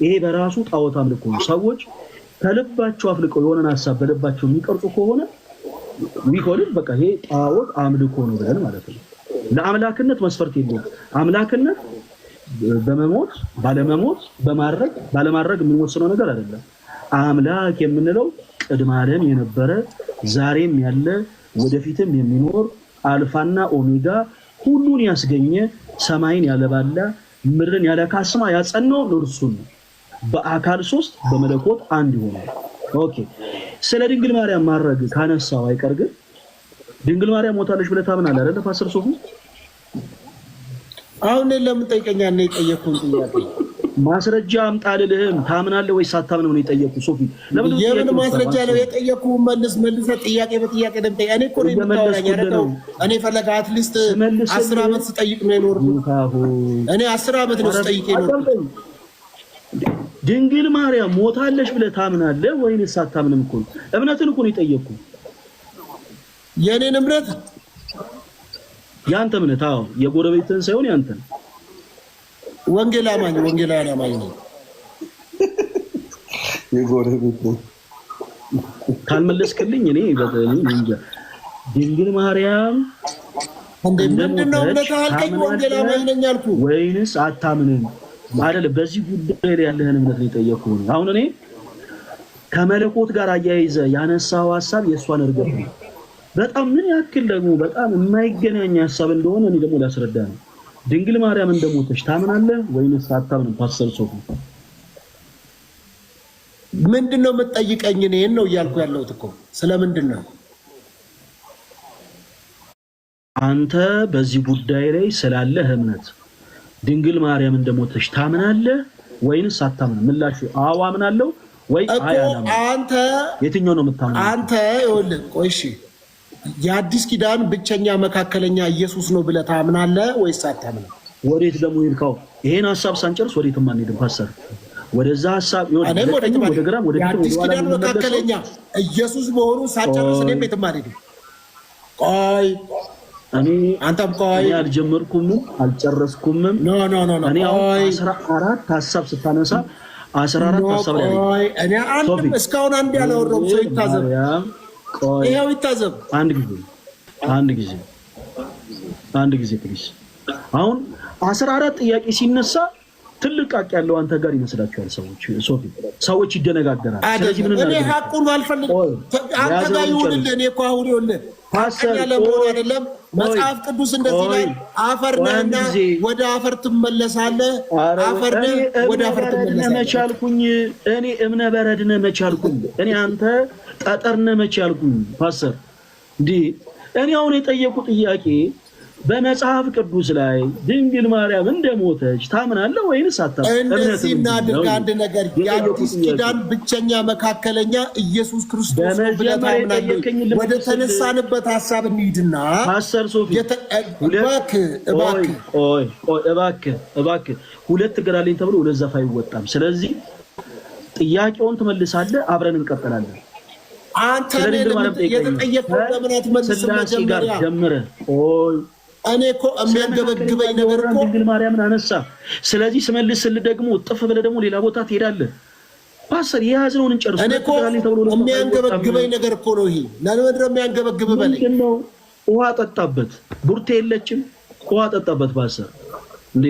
ይሄ በራሱ ጣዖት አምልኮ ነው። ሰዎች ከልባቸው አፍልቀው የሆነን ሐሳብ በልባቸው የሚቀርጹ ከሆነ ዊኮልን በቃ ይሄ ጣዖት አምልኮ ነው ብለን ማለት ነው። ለአምላክነት መስፈርት የለውም። አምላክነት በመሞት ባለመሞት በማድረግ ባለማድረግ የምንወስነው ነገር አይደለም። አምላክ የምንለው ቅድመ ዓለም የነበረ ዛሬም ያለ ወደፊትም የሚኖር አልፋና ኦሜጋ ሁሉን ያስገኘ ሰማይን ያለባላ ምድርን ያለ ካስማ ያጸናው እርሱ ነው። በአካል ሶስት በመለኮት አንድ ይሆናል። ኦኬ ስለ ድንግል ማርያም ማረግ ካነሳው አይቀር ግን ድንግል ማርያም ሞታለች ብለህ ታምናለህ አይደል? ፓስተር ሶፊ አሁን ለምን ጠይቀኛል? ነው የጠየኩን ጥያቄ ማስረጃ አምጣልልህም። ታምናለህ ወይስ አታምንም ነው የጠየኩ። ሶፊ ለምን የምን ማስረጃ ነው የጠየኩ? መልስ ጥያቄ በጥያቄ ደም እኔ እኮ ነው የምታወራኝ አይደል? እኔ ፈለጋ አትሊስት 10 ዓመት ስጠይቅ ነው የኖርኩት። እኔ 10 ዓመት ነው ስጠይቅ የኖርኩት። ድንግል ማርያም ሞታለች ብለህ ታምናለህ ወይስ አታምንም እኮ እምነትን እኮ ነው የጠየኩ። የኔን እምነት ያንተ እምነት? አዎ የጎረቤትን ሳይሆን ያንተን። ወንጌላውያን አማኝ ነው። የጎረቤት ካልመለስክልኝ እኔ እንጃ። ድንግል ማርያም ምንድነው እምነት አልከኝ? ወንጌላዊ አማኝ ነኝ አልኩ ወይንስ አታምንም? አይደል በዚህ ጉዳይ ላይ ያለህን እምነት ነው የጠየኩህ። አሁን እኔ ከመለኮት ጋር አያይዘ ያነሳው ሐሳብ የእሷን እርገት ነው። በጣም ምን ያክል ደግሞ በጣም የማይገናኝ ሐሳብ እንደሆነ እኔ ደግሞ ላስረዳ ነው። ድንግል ማርያም እንደሞተች ታምናለህ ወይንስ አታምንም? ፓስተር ሶፊ ምንድነው የምትጠይቀኝ? እኔን ነው እያልኩ ያለሁት እኮ ስለምንድን ነው? አንተ በዚህ ጉዳይ ላይ ስላለህ እምነት ድንግል ማርያም እንደሞተች ታምናለህ ወይንስ አታምንም? ምላሹ አዎ አምናለሁ ወይ አያምንም። አንተ የትኛው ነው የምታምነው? አንተ ይኸውልህ፣ ቆይ እሺ፣ የአዲስ ኪዳን ብቸኛ መካከለኛ ኢየሱስ ነው ብለህ ታምናለህ ወይስ አታምንም? ወዴት ደግሞ ሄድከው? ይሄን ሐሳብ ሳንጨርስ ወዴትም አንሄድም ፓስተር። ወደዛ ሐሳብ ወደ ግራም ወደ የአዲስ ኪዳን መካከለኛ ኢየሱስ መሆኑ ሳንጨርስ እኔም የትም አንሄድም። ቆይ አንተም ቆይ አልጀመርኩም አልጨረስኩም። ኖ እኔ 14 ሐሳብ ስታነሳ 14 ሐሳብ ላይ እኔ አንድም እስካሁን አንድ ያላወራሁም ሰው ይታዘብ። ይሄው ይታዘብ። አንድ ጊዜ ፕሊስ። አሁን 14 ጥያቄ ሲነሳ ትልቅ ቃቅ ያለው አንተ ጋር ይመስላችኋል ሰዎች ይደነጋገራል። ስለዚህ ምን እኔ ሐቁን አልፈልግም። አንተ ጋር ይሁንልህ። እኔ እኮ አሁን ይኸውልህ ያለመሆን አይደለም። መጽሐፍ ቅዱስ እንደዚህ ላይ አፈር ነህና ወደ አፈር ትመለሳለህ። አፈር ነህ ወደ አፈር ትመለሳለህ። መቻልኩኝ እኔ እምነ በረድ ነህ መቻልኩኝ። እኔ አንተ ጠጠር ነህ መቻልኩኝ። ፓስተር እንዲህ እኔ አሁን የጠየቁ ጥያቄ በመጽሐፍ ቅዱስ ላይ ድንግል ማርያም እንደሞተች ታምናለህ ወይንስ አታምንም? እንደዚህ እናድርግ። አንድ ነገር የአዲስ ኪዳን ብቸኛ መካከለኛ ኢየሱስ ክርስቶስ ነው ብለህ ታምናለህ? ወደ ተነሳንበት ሐሳብ እንሂድና ፓስተር ሶፊ እባክህ ሁለት እግር አለኝ ተብሎ ሁለት ዛፍ አይወጣም። ስለዚህ ጥያቄውን ትመልሳለህ፣ አብረን እንቀጥላለን። አንተ የተጠየቀው ለምን አትመልስም? መጀመሪያ ጀምረህ እኔ እኮ የሚያንገበግበኝ ነገር እኮ ድንግል ማርያምን አነሳ። ስለዚህ ስመልስልህ ደግሞ ጥፍ ብለህ ደግሞ ሌላ ቦታ ትሄዳለህ። ፓስተር የያዝነውን እንጨርስ። እኔ እኮ የሚያንገበግበኝ ነገር እኮ ነው ይሄ። ለምን ነው የሚያንገበግብህ? በለኝ። ውሃ ጠጣበት። ቡርቴ የለችም፣ ውሃ ጠጣበት። ፓስተር እንዴ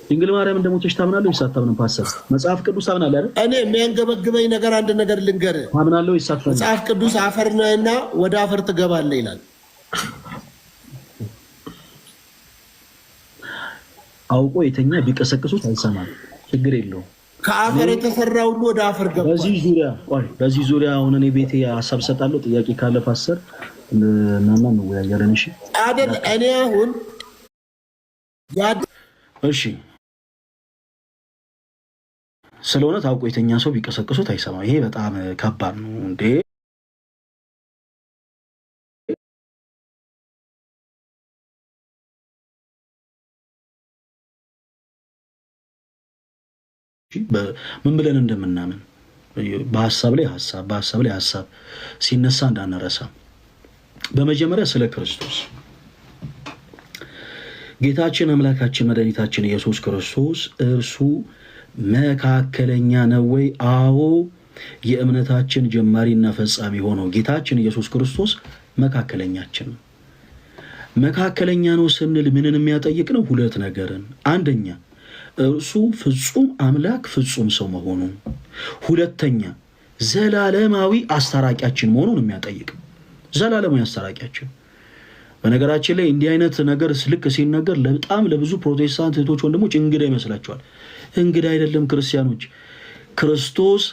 ድንግል ማርያም እንደሞተች ታምናለህ ወይስ አታምንም? ፓስተር መጽሐፍ ቅዱስ ታምናለህ አይደል? እኔ የሚያንገበግበኝ ነገር አንድ ነገር ልንገርህ። ታምናለህ ወይስ አታምንም? መጽሐፍ ቅዱስ አፈር ነህና ወደ አፈር ትገባለህ ይላል። አውቆ የተኛ ቢቀሰቅሱት አይሰማም። ችግር የለውም። ከአፈር የተሰራ ሁሉ ወደ አፈር ገባ። በዚህ ዙሪያ አሁን እኔ ቤቴ ሐሳብ ሰጣለሁ። ጥያቄ ካለ ፓስተር እናና እንወያያለን። እሺ አይደል? እኔ አሁን እሺ ስለሆነ ታውቆ የተኛ ሰው ቢቀሰቅሱት አይሰማም። ይሄ በጣም ከባድ ነው እንዴ! ምን ብለን እንደምናምን በሐሳብ ላይ ሐሳብ ሲነሳ እንዳንረሳ። በመጀመሪያ ስለ ክርስቶስ ጌታችን አምላካችን መድኃኒታችን ኢየሱስ ክርስቶስ እርሱ መካከለኛ ነው ወይ? አዎ፣ የእምነታችን ጀማሪና ፈጻሚ ሆኖ ጌታችን ኢየሱስ ክርስቶስ መካከለኛችን ነው። መካከለኛ ነው ስንል ምንን የሚያጠይቅ ነው? ሁለት ነገርን። አንደኛ እርሱ ፍጹም አምላክ ፍጹም ሰው መሆኑን፣ ሁለተኛ ዘላለማዊ አስታራቂያችን መሆኑን የሚያጠይቅ ዘላለማዊ አስታራቂያችን። በነገራችን ላይ እንዲህ አይነት ነገር ልክ ሲነገር በጣም ለብዙ ፕሮቴስታንት እህቶች ወንድሞች እንግዳ ይመስላቸዋል። እንግዳ አይደለም ክርስቲያኖች። ክርስቶስ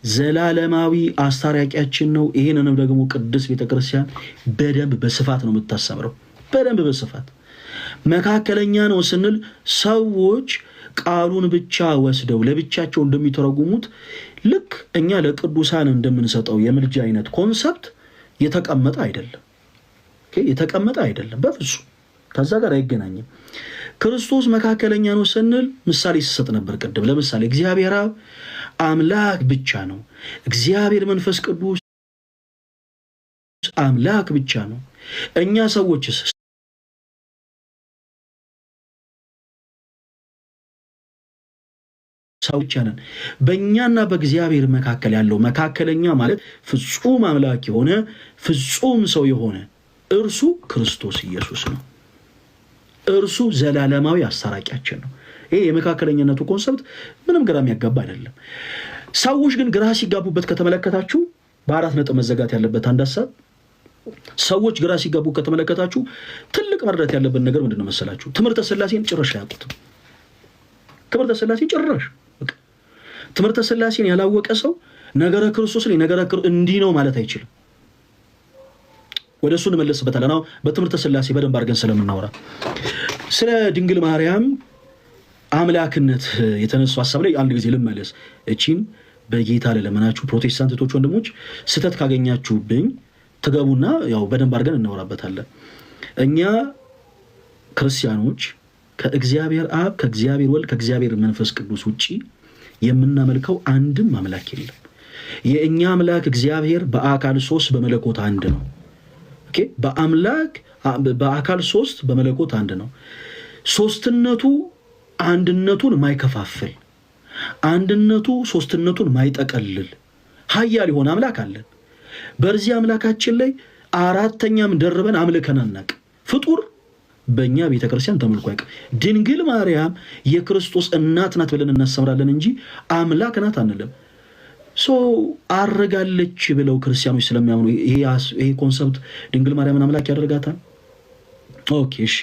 ዘላለማዊ አስታራቂያችን ነው። ይህንንም ደግሞ ቅድስት ቤተክርስቲያን በደንብ በስፋት ነው የምታስተምረው። በደንብ በስፋት መካከለኛ ነው ስንል ሰዎች ቃሉን ብቻ ወስደው ለብቻቸው እንደሚተረጉሙት ልክ እኛ ለቅዱሳን እንደምንሰጠው የምልጃ አይነት ኮንሰፕት የተቀመጠ አይደለም። የተቀመጠ አይደለም በፍጹም ከዛ ጋር አይገናኝም። ክርስቶስ መካከለኛ ነው ስንል ምሳሌ ሲሰጥ ነበር ቅድም። ለምሳሌ እግዚአብሔር አብ አምላክ ብቻ ነው፣ እግዚአብሔር መንፈስ ቅዱስ አምላክ ብቻ ነው። እኛ ሰዎችስ ሰዎች ነን። በእኛና በእግዚአብሔር መካከል ያለው መካከለኛ ማለት ፍጹም አምላክ የሆነ ፍጹም ሰው የሆነ እርሱ ክርስቶስ ኢየሱስ ነው። እርሱ ዘላለማዊ አስታራቂያችን ነው። ይሄ የመካከለኛነቱ ኮንሰፕት ምንም ግራ የሚያጋባ አይደለም። ሰዎች ግን ግራ ሲጋቡበት ከተመለከታችሁ በአራት ነጥብ መዘጋት ያለበት አንድ ሀሳብ፣ ሰዎች ግራ ሲጋቡ ከተመለከታችሁ ትልቅ መረዳት ያለበት ነገር ምንድን ነው መሰላችሁ? ትምህርተ ሥላሴን ጭራሽ አያውቁትም። ትምህርተ ሥላሴን ጭራሽ ትምህርተ ሥላሴን ያላወቀ ሰው ነገረ ክርስቶስ ላይ ነገረ እንዲህ ነው ማለት አይችልም። ወደ እሱ እንመለስበታለን። አሁን በትምህርተ ሥላሴ በደንብ አድርገን ስለምናወራ ስለ ድንግል ማርያም አምላክነት የተነሱ ሀሳብ ላይ አንድ ጊዜ ልመለስ። እቺን በጌታ ለለመናችሁ ፕሮቴስታንት እህቶች ወንድሞች ስህተት ካገኛችሁብኝ ትገቡና ያው በደንብ አድርገን እናወራበታለን። እኛ ክርስቲያኖች ከእግዚአብሔር አብ ከእግዚአብሔር ወልድ ከእግዚአብሔር መንፈስ ቅዱስ ውጪ የምናመልከው አንድም አምላክ የለም። የእኛ አምላክ እግዚአብሔር በአካል 3 በመለኮት አንድ ነው። ኦኬ፣ በአምላክ በአካል 3 በመለኮት አንድ ነው። ሶስትነቱ አንድነቱን ማይከፋፍል፣ አንድነቱ ሶስትነቱን ማይጠቀልል ኃያል የሆነ አምላክ አለን። በዚህ አምላካችን ላይ አራተኛም ደርበን አምልከን አናቅ። ፍጡር በእኛ ቤተክርስቲያን ተመልኮ አይቀር። ድንግል ማርያም የክርስቶስ እናት ናት ብለን እናስተምራለን እንጂ አምላክ ናት አንልም። አረጋለች ብለው ክርስቲያኖች ስለሚያምኑ ይሄ ኮንሰፕት ድንግል ማርያምን አምላክ ያደርጋታል። ኦኬ እሺ፣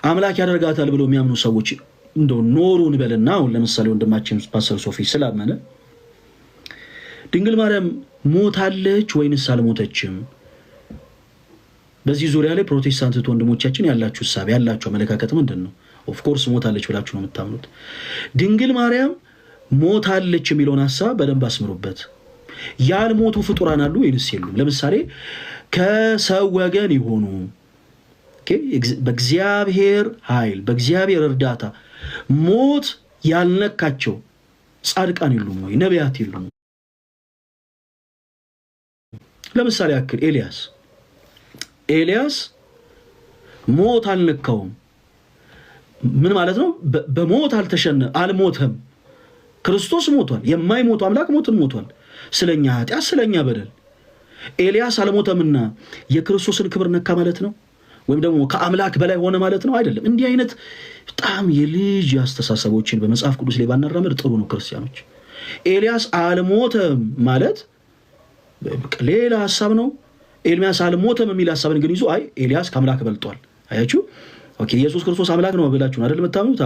አምላክ ያደርጋታል ብለው የሚያምኑ ሰዎች እንደው ኖሩ እንበልና አሁን ለምሳሌ ወንድማችን ፓስተር ሶፊ ስላመነ ድንግል ማርያም ሞታለች ወይንስ አልሞተችም? በዚህ ዙሪያ ላይ ፕሮቴስታንት ወንድሞቻችን ያላችሁ ሐሳብ ያላችሁ አመለካከት ምንድን ነው? ኦፍኮርስ ሞታለች ብላችሁ ነው የምታምኑት። ድንግል ማርያም ሞታለች የሚለውን ሐሳብ በደንብ አስምሩበት። ያልሞቱ ፍጡራን አሉ ወይንስ የሉም? ለምሳሌ ከሰው ወገን የሆኑ በእግዚአብሔር ኃይል በእግዚአብሔር እርዳታ ሞት ያልነካቸው ጻድቃን የሉም ወይ? ነቢያት የሉም? ለምሳሌ ያክል ኤልያስ ሞት አልነካውም። ምን ማለት ነው? በሞት አልሞተም። ክርስቶስ ሞቷል። የማይሞቱ አምላክ ሞትን ሞቷል። ስለኛ ኃጢአት ስለኛ በደል ኤልያስ አልሞተምና የክርስቶስን ክብር ነካ ማለት ነው? ወይም ደግሞ ከአምላክ በላይ ሆነ ማለት ነው? አይደለም። እንዲህ አይነት በጣም የልጅ አስተሳሰቦችን በመጽሐፍ ቅዱስ ላይ ባናራምድ ጥሩ ነው። ክርስቲያኖች ኤልያስ አልሞተም ማለት ሌላ ሐሳብ ነው። ኤልያስ አልሞተም የሚል ሐሳብን ግን ይዞ አይ ኤልያስ ከአምላክ በልጧል። አያችሁ? ኦኬ፣ ኢየሱስ ክርስቶስ አምላክ ነው ብላችሁ አይደል የምታምኑት?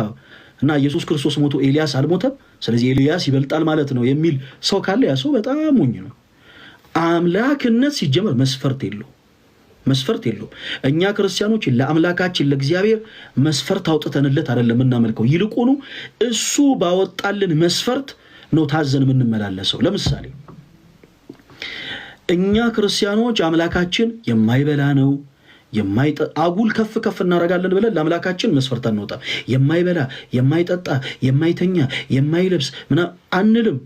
እና ኢየሱስ ክርስቶስ ሞቶ ኤልያስ አልሞተም፣ ስለዚህ ኤልያስ ይበልጣል ማለት ነው የሚል ሰው ካለ ያ ሰው በጣም ሞኝ ነው። አምላክነት ሲጀመር መስፈርት የለውም። እኛ ክርስቲያኖች ለአምላካችን ለእግዚአብሔር መስፈርት አውጥተንለት አይደለም የምናመልከው። ይልቁኑ እሱ ባወጣልን መስፈርት ነው ታዘን የምንመላለሰው። ለምሳሌ እኛ ክርስቲያኖች አምላካችን የማይበላ ነው አጉል ከፍ እናደርጋለን ብለን ለአምላካችን መስፈርት አንወጣም። የማይበላ የማይጠጣ የማይተኛ የማይለብስ ምናምን አንልም።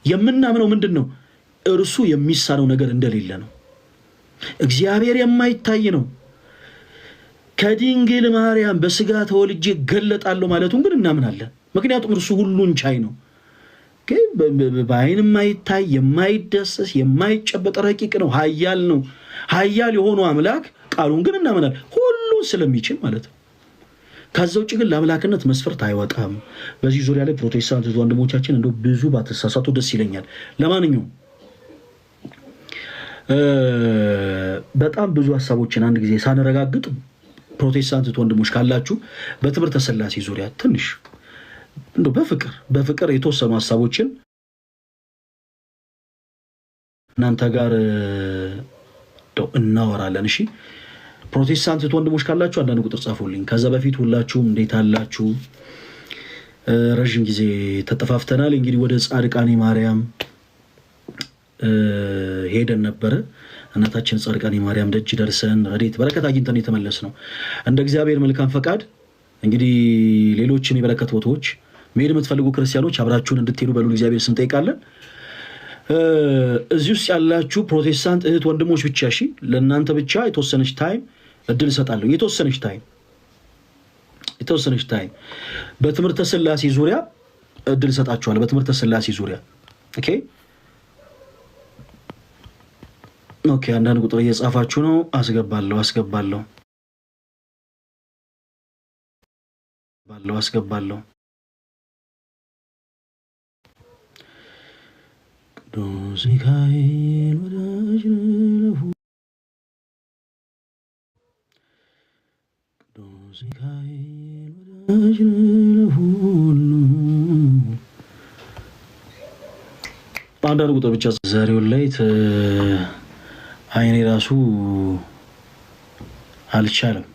የምናምነው ምንድን ነው? እርሱ የሚሳነው ነገር እንደሌለ ነው። እግዚአብሔር የማይታይ ነው። ከድንግል ማርያም በስጋ ተወልጄ ገለጣለሁ ማለቱን ግን እናምናለን። ምክንያቱም እርሱ ሁሉን ቻይ ነው። በአይን የማይታይ የማይደሰስ የማይጨበጥ ረቂቅ ነው። ኃያል ነው። ኃያል የሆነው አምላክ ቃሉን ግን እናምናለን፣ ሁሉን ስለሚችል ማለት ነው። ከዛ ውጭ ግን ለአምላክነት መስፈርት አይወጣም። በዚህ ዙሪያ ላይ ፕሮቴስታንት ወንድሞቻችን እንደው ብዙ ባትሳሳቱ ደስ ይለኛል። ለማንኛውም በጣም ብዙ ሀሳቦችን አንድ ጊዜ ሳንረጋግጥ ፕሮቴስታንት ወንድሞች ካላችሁ በትምህርተ ሥላሴ ዙሪያ ትንሽ እንደው በፍቅር የተወሰኑ ሀሳቦችን እናንተ ጋር እናወራለን። እሺ ፕሮቴስታንት ወንድሞች ካላችሁ አንዳንድ ቁጥር ጻፉልኝ። ከዛ በፊት ሁላችሁም እንዴት አላችሁ? ረጅም ጊዜ ተጠፋፍተናል። እንግዲህ ወደ ጻድቃኔ ማርያም ሄደን ነበረ። እናታችን ጻድቃኔ ማርያም ደጅ ደርሰን ረድኤት በረከት አግኝተን የተመለስ ነው። እንደ እግዚአብሔር መልካም ፈቃድ እንግዲህ ሌሎችም የበረከት ቦታዎች መሄድ የምትፈልጉ ክርስቲያኖች አብራችሁን እንድትሄዱ በሉ እግዚአብሔር ስም ጠይቃለን። እዚህ ውስጥ ያላችሁ ፕሮቴስታንት እህት ወንድሞች ብቻ እሺ፣ ለእናንተ ብቻ የተወሰነች ታይም እድል እሰጣለሁ። የተወሰነች ታይም በትምህርተ ሥላሴ ዙሪያ እድል እሰጣችኋለሁ። በትምህርተ ሥላሴ ዙሪያ ኦኬ። አንዳንድ ቁጥር እየጻፋችሁ ነው። አስገባለሁ። ቅዱስ ሚካኤል ወዳጅ ለሁ ቅዱስ ሚካኤል ወዳጅ ለሁሉ። አንዳንድ ቁጥር ብቻ ዛሬውን ላይ አይኔ ራሱ አልቻለም።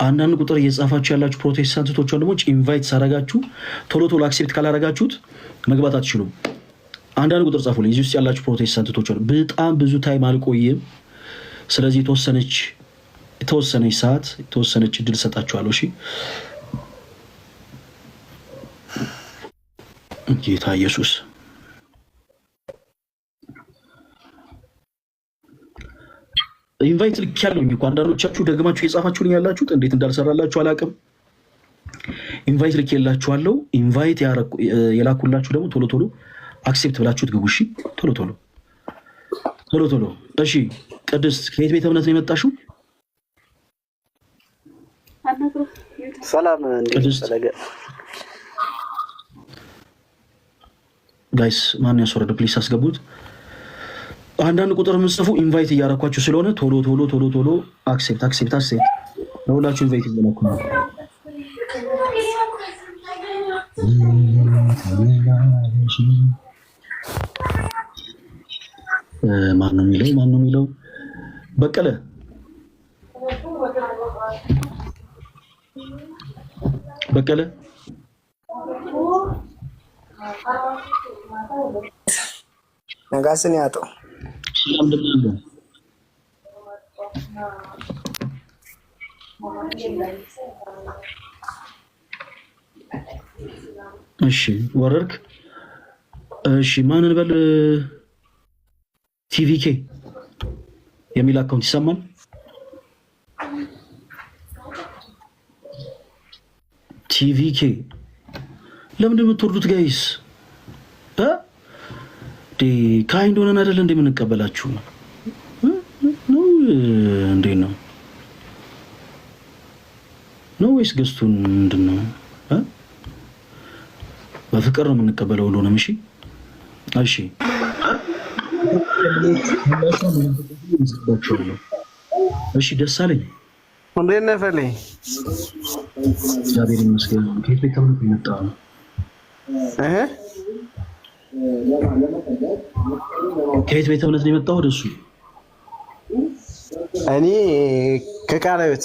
አንዳንድ ቁጥር እየጻፋችሁ ያላችሁ ፕሮቴስታንቶች ወንድሞች ኢንቫይት ሳረጋችሁ ቶሎ አክሴፕት ካላረጋችሁት መግባት አትችሉም። አንዳንድ ቁጥር ጻፉልኝ። እዚህ ውስጥ ያላችሁ ፕሮቴስታንቶች በጣም ብዙ ታይም አልቆይም። ስለዚህ የተወሰነች ሰዓት የተወሰነች እድል ሰጣችኋለሁ። እሺ ጌታ ኢየሱስ ኢንቫይት ልክ ያለውኝ እኮ አንዳንዶቻችሁ ደግማችሁ የጻፋችሁልኝ ያላችሁት እንዴት እንዳልሰራላችሁ አላውቅም። ኢንቫይት ልክ የላችኋለሁ። ኢንቫይት የላኩላችሁ ደግሞ ቶሎ አክሴፕት ብላችሁት ግቡ። እሺ ቶሎ። እሺ ቅድስት ከየት ቤተ እምነት ነው የመጣሽው? ሰላም ቅድስት። ጋይስ ማን ያስወረደ ፕሊስ አስገቡት። አንዳንድ ቁጥር የምጽፉ ኢንቫይት እያረኳችሁ ስለሆነ ቶሎ አክሴፕት ለሁላችሁ ኢንቫይት እያረኩ ነው። ማን ነው የሚለው? በቀለ ነጋስን ያጠው ሰላም ደምናለ። እሺ ወረርክ። እሺ ማንን በል ቲቪኬ የሚል አካውንት ይሰማል? ቲቪኬ ለምንድን ነው የምትወርዱት ጋይስ? ካይንድ ሆነን አይደለ እንደምንቀበላችሁ ነው እንዴት ነው ወይስ ገዝቱን ምንድን ነው? በፍቅር ነው የምንቀበለው ሁሉንም። እሺ ደስ አለኝ። እንዴት ነህ ፈሌ? እግዚአብሔር ይመስገን። ከየት ቤት ተምሮ የመጣ ነው? ከየት ቤተ እምነት ነው የመጣው? ወደሱ እኔ ከቃለ ሕይወት።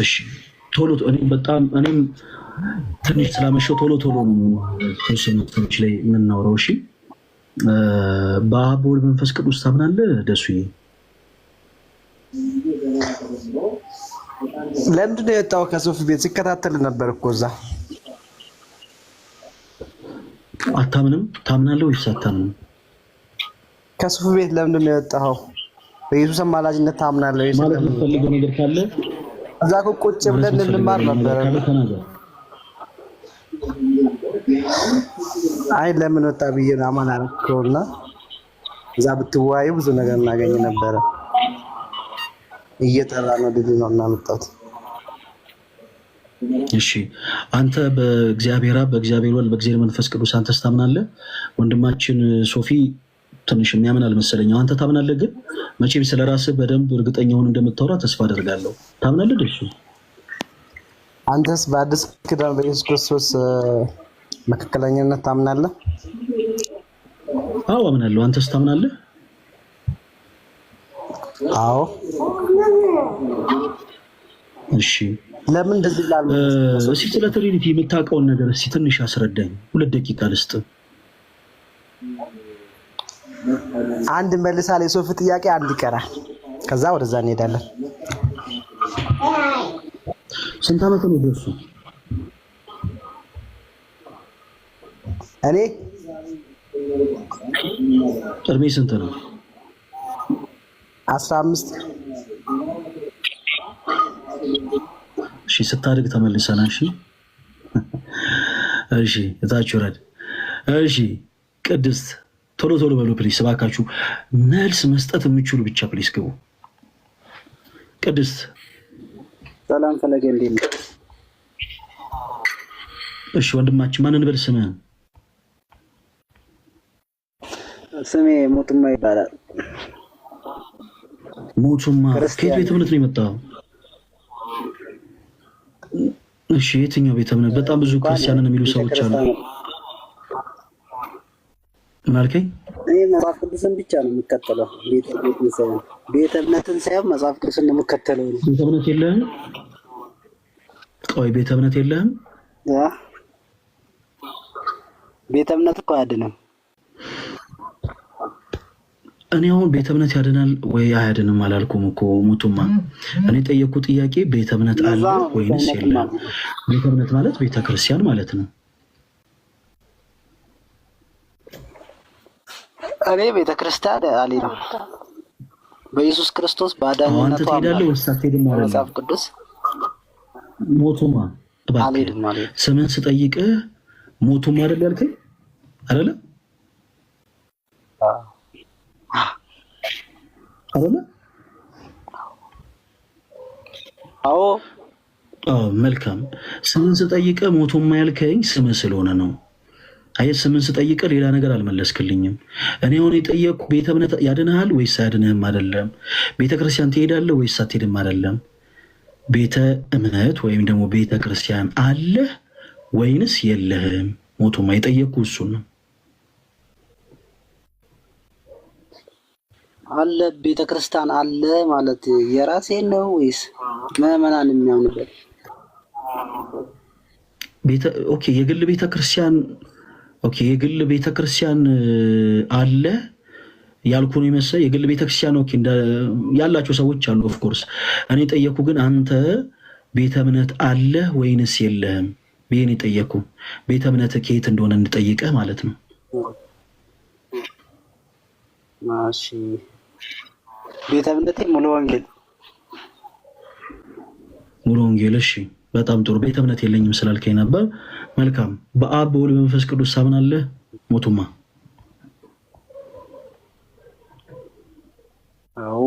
እሺ ቶሎ እኔም ትንሽ ስላመሸው ቶሎ ነው ተወሰኑት ላይ የምናወራው። እሺ በአብ ወልድ መንፈስ ቅዱስ ታምናለህ ደሱዬ? ለምንድን ነው የወጣው? ከሶፊ ቤት ሲከታተል ነበር እኮ እዛ። አታምንም? ታምናለህ ወይስ አታምንም? ከሶፊ ቤት ለምንድን ነው የወጣው? በኢየሱስ አማላጅነት ታምናለህ ወይስ ማለት የምትፈልገው ነገር ካለ እዛ እኮ ቁጭ ብለን እንማር ነበር። አይ ለምን ወጣ ብዬ ነው አማን አልከውና እዛ ብትወያዩ ብዙ ነገር እናገኝ ነበረ። እየጠራ ነው ልጅ ነው እናመጣት። እሺ አንተ በእግዚአብሔር አብ በእግዚአብሔር ወልድ በእግዚአብሔር መንፈስ ቅዱስ አንተ ታምናለህ? ወንድማችን ሶፊ ትንሽ የሚያምን አልመሰለኝ። አንተ ታምናለህ? ግን መቼም ስለራስህ በደንብ እርግጠኛ ሆነህ እንደምታወራ ተስፋ አደርጋለሁ። ታምናለህ? እሺ አንተስ በአዲስ ኪዳን በኢየሱስ ክርስቶስ መካከለኛነት ታምናለህ? አዎ አምናለሁ። አንተስ ታምናለህ? አዎ። እሺ ለምን እንደዚህ ይላል? እስኪ ስለ ትሪኒቲ የምታውቀውን ነገር እስኪ ትንሽ አስረዳኝ። 2 ደቂቃ ልስጥ። አንድ መልሳል። የሶፊ ጥያቄ አንድ ይቀራል። ከዛ ወደዛ እንሄዳለን። ስንት ዓመት ነው ደርሱ? እኔ እድሜ ስንት ነው? 15። እሺ ስታድግ ተመልሰና። እሺ እሺ እታች ወረድ። እሺ ቅድስት ቶሎ ቶሎ በሉ ፕሊስ፣ እባካችሁ መልስ መስጠት የሚችሉ ብቻ ፕሊስ ግቡ። ቅድስት ሰላም ፈለገ እንዴት ነው? እሺ ወንድማችን ማንን በል ስምህን? ስሜ ሞቱማ ይባላል። ሞቱማ ከየት ቤተ እምነት ነው የመጣው? እሺ የትኛው ቤተ እምነት? በጣም ብዙ ክርስቲያንን የሚሉ ሰዎች አሉ። ምን አልከኝ? እኔ መጽሐፍ ቅዱስን ብቻ ነው የምከተለው። ቤተ እምነትን ሳይሆን መጽሐፍ ቅዱስን ነው የምከተለው። ቤተ እምነት የለህም? ቆይ ቤተ እምነት የለህም? ቤተ እምነት እኮ አያድንም። እኔ አሁን ቤተ እምነት ያድናል ወይ አያድንም አላልኩም እኮ ሞቱማ። እኔ ጠየቅኩት ጥያቄ ቤተ እምነት አለ ወይንስ የለም? ቤተ እምነት ማለት ቤተ ክርስቲያን ማለት ነው። እኔ ቤተ ክርስቲያን አልሄድም። በኢየሱስ ክርስቶስ ባዳኝነቱ አንተ ትሄዳለህ ወይስ አትሄድም? መጽሐፍ ቅዱስ ሞቱማ እባክህ ስምን ስጠይቅህ ሞቱማ አይደል ያልከኝ አይደለ? አይደለ? አዎ መልካም። ስምን ስጠይቅህ ሞቱማ ያልከኝ ስምህ ስለሆነ ነው። አይ ስምን ስጠይቅህ ሌላ ነገር አልመለስክልኝም። እኔ አሁን የጠየቅኩ ቤተ እምነት ያድንሃል ወይስ አያድንህም አይደለም። ቤተ ክርስቲያን ትሄዳለህ ወይስ አትሄድም አይደለም። ቤተ እምነት ወይም ደግሞ ቤተ ክርስቲያን አለህ ወይንስ የለህም? ሞቱማ የጠየቅኩ እሱን ነው። አለ ቤተ ክርስቲያን አለ ማለት የራሴ ነው ወይስ ምዕመናን የሚያምኑበት? ኦኬ የግል ቤተ ክርስቲያን የግል ቤተ ክርስቲያን አለ ያልኩ ነው ይመስል። የግል ቤተ ክርስቲያን ያላቸው ሰዎች አሉ ኦፍ ኮርስ። እኔ ጠየኩ ግን አንተ ቤተ እምነት አለ ወይንስ የለህም ብዬን የጠየኩ። ቤተ እምነት ከየት እንደሆነ እንጠይቀህ ማለት ነው። እሺ ቤተ እምነቴ ሙሉ ወንጌል። እሺ በጣም ጥሩ። ቤተ እምነት የለኝም ስላልከኝ ነበር። መልካም። በአብ በወልድ በመንፈስ ቅዱስ ታምናለህ ሞቱማ? አዎ።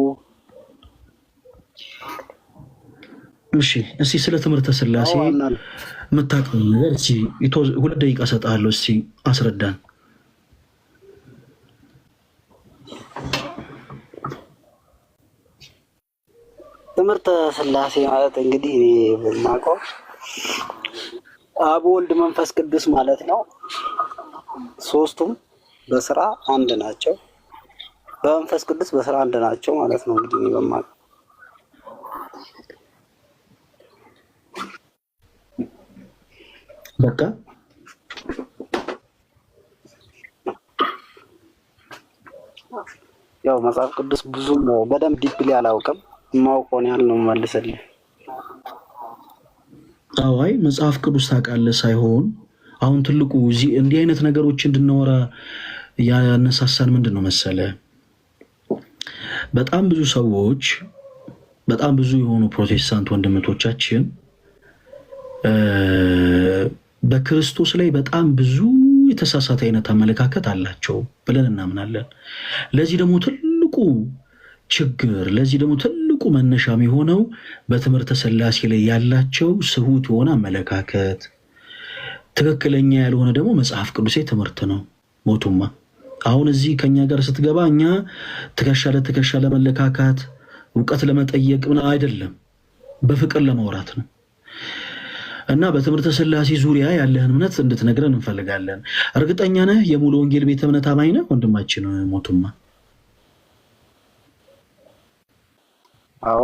እሺ እስቲ ስለ ትምህርተ ሥላሴ የምታውቀውን ነገር እስቲ 2 ደቂቃ እሰጥሃለሁ። እስቲ አስረዳን። ትምህርተ ሥላሴ ማለት እንግዲህ እኔ የማውቀው አብ ወልድ መንፈስ ቅዱስ ማለት ነው። ሶስቱም በስራ አንድ ናቸው። በመንፈስ ቅዱስ በስራ አንድ ናቸው ማለት ነው። እንግዲህ እኔ በማውቀው በቃ ያው መጽሐፍ ቅዱስ ብዙም በደንብ ዲፕሊ አላውቅም። የማውቀውን ያህል ነው መልስልኝ። አይ መጽሐፍ ቅዱስ ታውቃለህ ሳይሆን አሁን ትልቁ እንዲህ አይነት ነገሮች እንድናወራ ያነሳሳን ምንድን ነው መሰለ? በጣም ብዙ ሰዎች በጣም ብዙ የሆኑ ፕሮቴስታንት ወንድሞቻችን በክርስቶስ ላይ በጣም ብዙ የተሳሳተ አይነት አመለካከት አላቸው ብለን እናምናለን። ለዚህ ደግሞ ትልቁ ችግር ለዚህ ደግሞ ትልቁ መነሻ የሆነው በትምህርተ ሥላሴ ላይ ያላቸው ስሁት የሆነ አመለካከት፣ ትክክለኛ ያልሆነ ደግሞ መጽሐፍ ቅዱሳዊ ትምህርት ነው። ሞቱማ አሁን እዚህ ከኛ ጋር ስትገባ እኛ ትከሻ ለትከሻ ለመለካካት እውቀት ለመጠየቅ ምን አይደለም፣ በፍቅር ለማውራት ነው። እና በትምህርተ ሥላሴ ዙሪያ ያለህን እምነት እንድትነግረን እንፈልጋለን። እርግጠኛ ነህ የሙሉ ወንጌል ቤተ እምነት አማኝ ነህ ወንድማችን ሞቱማ? አዎ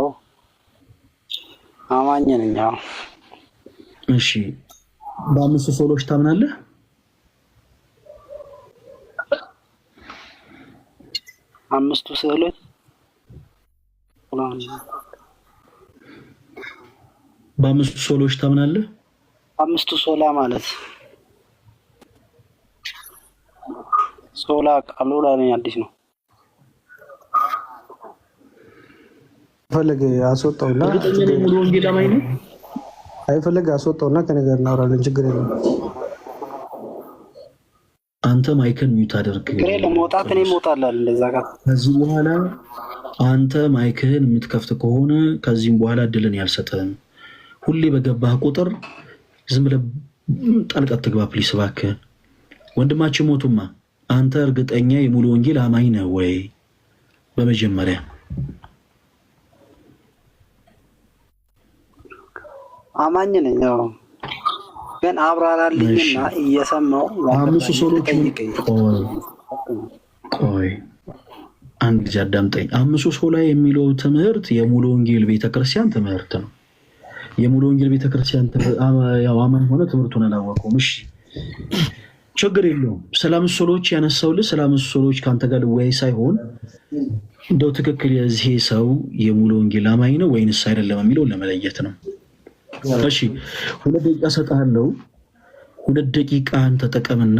አማኝ ነኝ። አዎ። እሺ በአምስቱ ሶሎች ታምናለህ? አምስቱ ሶሎች በአምስቱ ሶሎች ታምናለህ? አምስቱ ሶላ ማለት ሶላ ቃሉ ላይ አዲስ ነው። ፈለገ አስወጣውና እርግጠኛ ሙሉ ወንጌል አማኝ ነው? አይፈለገ አስወጣውና ከነገር እናወራለን። ችግር የለም። አንተ ማይክን ሚውት አድርግ። ለመውጣት እኔ እሞታለሁ። እንደዛ ጋር ከዚህ በኋላ አንተ ማይክህን የምትከፍት ከሆነ ከዚህም በኋላ እድልን ያልሰጠህም። ሁሌ በገባህ ቁጥር ዝም ብለህ ጣልቃ ትግባ ፕሊስ እባክህ። ወንድማችን ሞቱማ አንተ እርግጠኛ የሙሉ ወንጌል አማኝ ነህ ወይ? በመጀመሪያ አማኝ ነኝ። ያው ግን አብራራልኝና እየሰማው አምስቱ ሶሎች ቆይ አንድ ጊዜ አዳምጠኝ። አምስቱ ሶላ የሚለው ትምህርት የሙሉ ወንጌል ቤተክርስቲያን ትምህርት ነው። የሙሉ ወንጌል ቤተክርስቲያን ያው አማኝ ሆነ ትምህርቱን አላወቀውም። እሺ ችግር የለውም። ስለ አምስቱ ሶሎች ያነሳውልህ ስለ አምስቱ ሶሎች ካንተ ጋር ልወያይ ሳይሆን እንደው ትክክል የዚህ ሰው የሙሉ ወንጌል አማኝ ነው ወይንስ አይደለም የሚለውን ለመለየት ነው። እሺ 2 ደቂቃ ሰጣለሁ። 2 ደቂቃን ተጠቀምና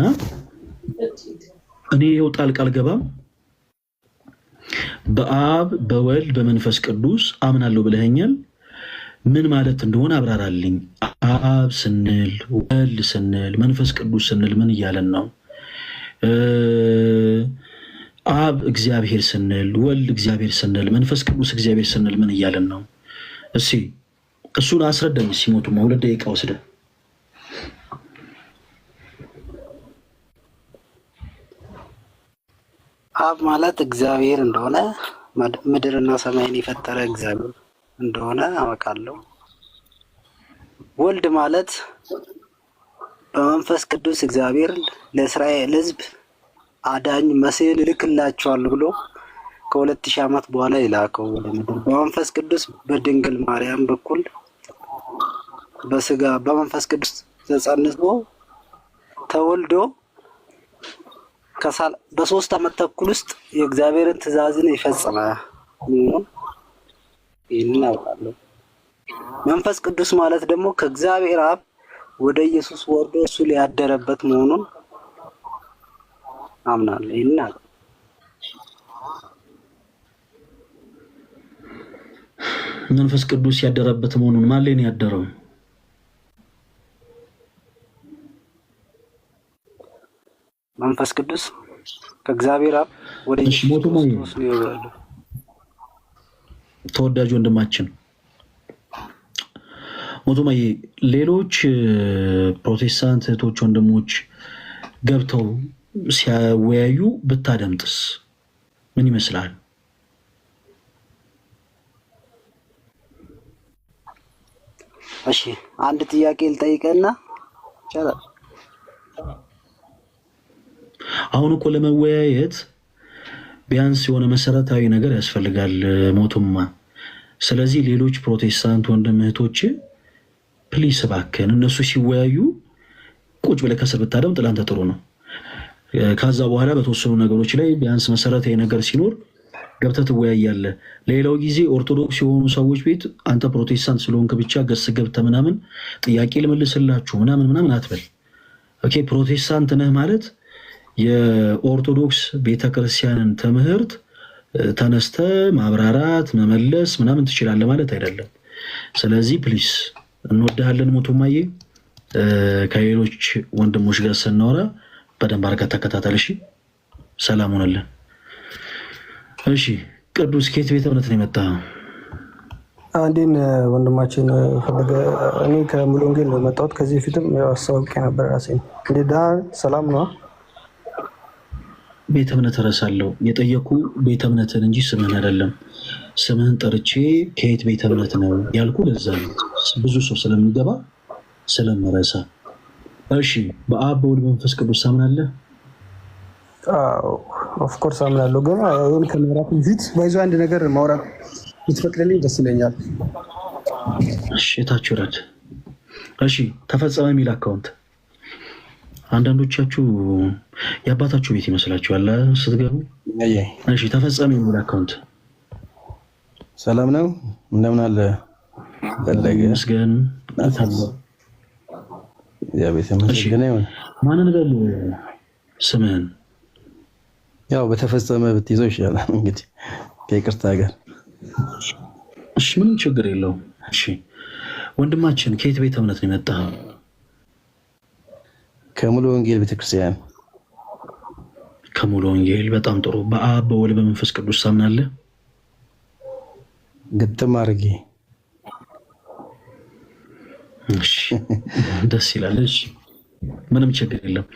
እኔ ይኸው ጣልቃ አልገባም። በአብ በወልድ በመንፈስ ቅዱስ አምናለሁ ብለኸኛል። ምን ማለት እንደሆነ አብራራልኝ። አብ ስንል ወልድ ስንል መንፈስ ቅዱስ ስንል ምን እያለን ነው? አብ እግዚአብሔር ስንል ወልድ እግዚአብሔር ስንል መንፈስ ቅዱስ እግዚአብሔር ስንል ምን እያለን ነው? እሺ እሱን አስረዳኝ። ሲሞቱማ 2 ደቂቃ ወስደህ አብ ማለት እግዚአብሔር እንደሆነ ምድርና ሰማይን የፈጠረ እግዚአብሔር እንደሆነ አውቃለሁ። ወልድ ማለት በመንፈስ ቅዱስ እግዚአብሔር ለእስራኤል ሕዝብ አዳኝ መሲህን እልክላቸዋለሁ ብሎ ከ2000 ዓመት በኋላ የላከው ወደ ምድር በመንፈስ ቅዱስ በድንግል ማርያም በኩል በስጋ በመንፈስ ቅዱስ ተጸንሶ ተወልዶ በ3 ዓመት ተኩል ውስጥ የእግዚአብሔርን ትእዛዝን ይፈጽመ ይህንን አውቃለሁ። መንፈስ ቅዱስ ማለት ደግሞ ከእግዚአብሔር አብ ወደ ኢየሱስ ወርዶ እሱ ሊያደረበት መሆኑን አምናለሁ። ይህንን አውቃለሁ። መንፈስ ቅዱስ ያደረበት መሆኑን ማን ላይ ነው ያደረው? መንፈስ ቅዱስ ከእግዚአብሔር አብ ወደ ኢየሱስ ክርስቶስ ነው ያለው። ተወዳጅ ወንድማችን ሞቱማዬ ሌሎች ፕሮቴስታንት እህቶች ወንድሞች ገብተው ሲያወያዩ ብታደምጥስ ምን ይመስላል? እሺ አንድ ጥያቄ ልጠይቅና ይቻላል? አሁን እኮ ለመወያየት ቢያንስ የሆነ መሰረታዊ ነገር ያስፈልጋል ሞቱማ። ስለዚህ ሌሎች ፕሮቴስታንት ወንድም እህቶች ፕሊስ እባክህን እነሱ ሲወያዩ ቁጭ ብለህ ከስር ብታደምጥ ለአንተ ጥሩ ነው። ከዛ በኋላ በተወሰኑ ነገሮች ላይ ቢያንስ መሰረታዊ ነገር ሲኖር ገብተህ ትወያያለህ። ሌላው ጊዜ ኦርቶዶክስ የሆኑ ሰዎች ቤት አንተ ፕሮቴስታንት ስለሆንክ ብቻ ገስ ገብተህ ምናምን ጥያቄ ልመልስላችሁ ምናምን አትበል። ኦኬ ፕሮቴስታንት ነህ ማለት የኦርቶዶክስ ቤተክርስቲያንን ትምህርት ተነስተ ማብራራት መመለስ ምናምን ትችላለህ ማለት አይደለም። ስለዚህ ፕሊስ እንወድሃለን ሞቱማዬ። ከሌሎች ወንድሞች ጋር ስናወራ በደንብ አድርገህ ተከታተል። እሺ፣ ሰላም ሆነልን። እሺ፣ ቅዱስ ከየት ቤተ እምነት ነው የመጣኸው? አንዴን ወንድማችን ፈለገ፣ እኔ ከሙሉ ወንጌል ነው የመጣሁት። ከዚህ በፊትም አስተዋውቄ ነበር ራሴን። እንዴት ሰላም ነው? ቤተ እምነት እረሳለሁ። የጠየኩ ቤተ እምነትን እንጂ ስምህን አይደለም። ስምህን ጠርቼ ከየት ቤተ እምነት ነው ያልኩ ለዛ ነው፣ ብዙ ሰው ስለሚገባ ስለምረሳ። እሺ፣ በአብ በወልድ በመንፈስ ቅዱስ ታምናለህ? ኦፍኮርስ አምናለሁ። ግን አሁን ከመራት በፊት ባይዞ አንድ ነገር ማውራት ብትፈቅድልኝ ደስ ይለኛል። እሺ፣ ታች ወረድ። እሺ፣ ተፈጸመ የሚል አካውንት አንዳንዶቻችሁ የአባታችሁ ቤት ይመስላችኋል ስትገቡ። እሺ፣ ተፈጸመ የሚል አካውንት። ሰላም ነው፣ እንደምን አለ? ፈለገ መስገን ቤተ መስገን ይሁን። ማንን በል ስምህን? ያው በተፈጸመ ብትይዘው ይሻላል እንግዲህ ከይቅርታ ጋር። እሺ፣ ምንም ችግር የለውም። እሺ፣ ወንድማችን ከየት ቤተ እምነት ነው የመጣኸው? ከሙሉ ወንጌል ቤተክርስቲያን። ከሙሉ ወንጌል። በጣም ጥሩ። በአብ በወልድ በመንፈስ ቅዱስ ታምናለህ? ግጥም አድርጌ። እሺ፣ ደስ ይላል። እሺ፣ ምንም ችግር የለም።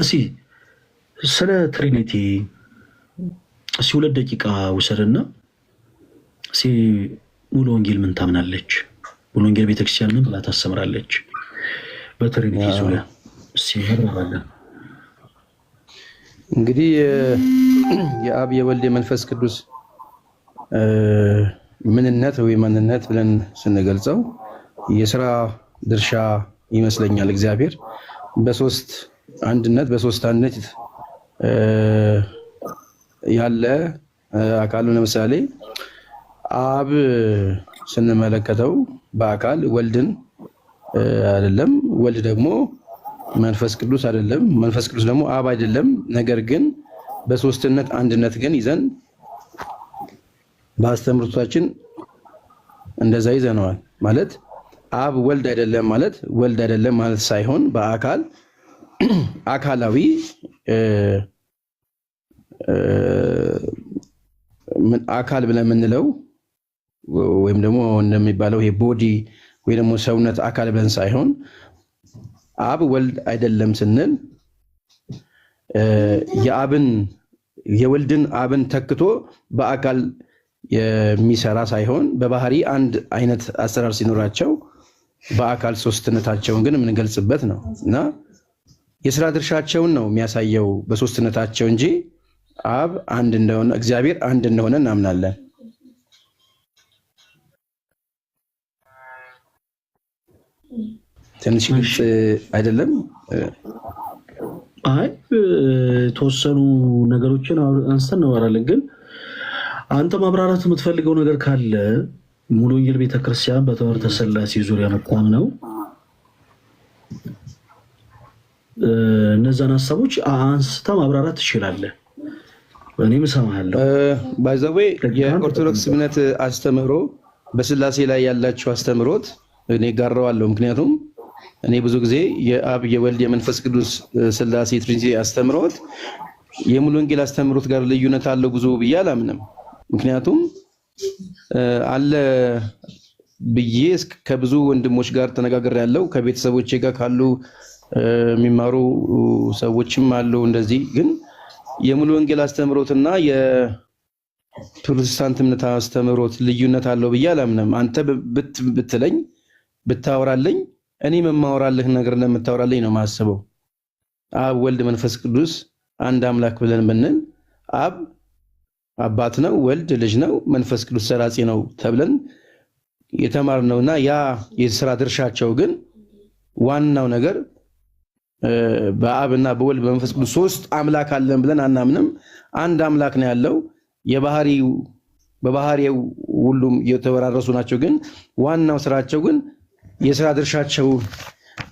እስኪ ስለ ትሪኒቲ እስኪ 2 ደቂቃ ውሰድና እስኪ ሙሉ ወንጌል ምን ታምናለች? ሙሉ ወንጌል ቤተክርስቲያን ምን ብላ ታስተምራለች? በትሪኒቲ ዙሪያ እስኪ እንረዳለን። እንግዲህ የአብ የወልድ የመንፈስ ቅዱስ ምንነት ወይ ማንነት ብለን ስንገልጸው የሥራ ድርሻ ይመስለኛል። እግዚአብሔር በሶስት አንድነት ያለ አካሉ። ለምሳሌ አብ ስንመለከተው በአካል ወልድን አይደለም፣ ወልድ ደግሞ መንፈስ ቅዱስ አይደለም፣ መንፈስ ቅዱስ ደግሞ አብ አይደለም። ነገር ግን በሶስትነት አንድነት ግን ይዘን በአስተምህሮታችን እንደዛ ይዘነዋል። ማለት አብ ወልድ አይደለም ማለት ወልድ አይደለም ማለት ሳይሆን በአካል አካላዊ አካል ብለን የምንለው ወይም ደግሞ እንደሚባለው ይሄ ቦዲ ወይ ደግሞ ሰውነት አካል ብለን ሳይሆን አብ ወልድ አይደለም ስንል የወልድን አብን ተክቶ በአካል የሚሰራ ሳይሆን በባህሪ አንድ አይነት አሰራር ሲኖራቸው በአካል ሶስትነታቸውን ግን የምንገልጽበት ነው እና የሥራ ድርሻቸውን ነው የሚያሳየው በሶስትነታቸው እንጂ አብ አንድ እንደሆነ እግዚአብሔር አንድ እንደሆነ እናምናለን። ትንሽ ግልጽ አይደለም? አይ የተወሰኑ ነገሮችን አንስተን እናወራለን። ግን አንተ ማብራራት የምትፈልገው ነገር ካለ ሙሉ ወንጌል ቤተክርስቲያን በትምህርተ ሥላሴ ዙሪያ መጣም ነው እነዛን ሀሳቦች አንስታ ማብራራት ትችላለህ። እኔም እሰማሃለሁ። ባይዘዌ የኦርቶዶክስ እምነት አስተምህሮ በሥላሴ ላይ ያላቸው አስተምህሮት እኔ ጋራዋለሁ። ምክንያቱም እኔ ብዙ ጊዜ የአብ የወልድ የመንፈስ ቅዱስ ሥላሴ ትሪኒቲ አስተምህሮት የሙሉ ወንጌል አስተምህሮት ጋር ልዩነት አለው ብዙ ብዬ አላምንም። ምክንያቱም አለ ብዬ ከብዙ ወንድሞች ጋር ተነጋግሬያለሁ። ከቤተሰቦቼ ጋር ካሉ የሚማሩ ሰዎችም አሉ። እንደዚህ ግን የሙሉ ወንጌል አስተምህሮትና የፕሮቴስታንት እምነት አስተምህሮት ልዩነት አለው ብዬ አላምንም። አንተ ብትለኝ ብታወራለኝ እኔ የማወራልህ ነገር እንደምታወራልኝ ነው የማስበው። አብ ወልድ መንፈስ ቅዱስ አንድ አምላክ ብለን ብንል አብ አባት ነው፣ ወልድ ልጅ ነው፣ መንፈስ ቅዱስ ሰራጺ ነው ተብለን የተማርነውና ያ የሥራ ድርሻቸው ግን ዋናው ነገር በአብና በወልድ በመንፈስ ቅዱስ ሶስት አምላክ አለን ብለን አናምንም። አንድ አምላክ ነው ያለው። በባህሪው ሁሉም የተወራረሱ ናቸው። ግን ዋናው ስራቸው ግን የሥራ ድርሻቸው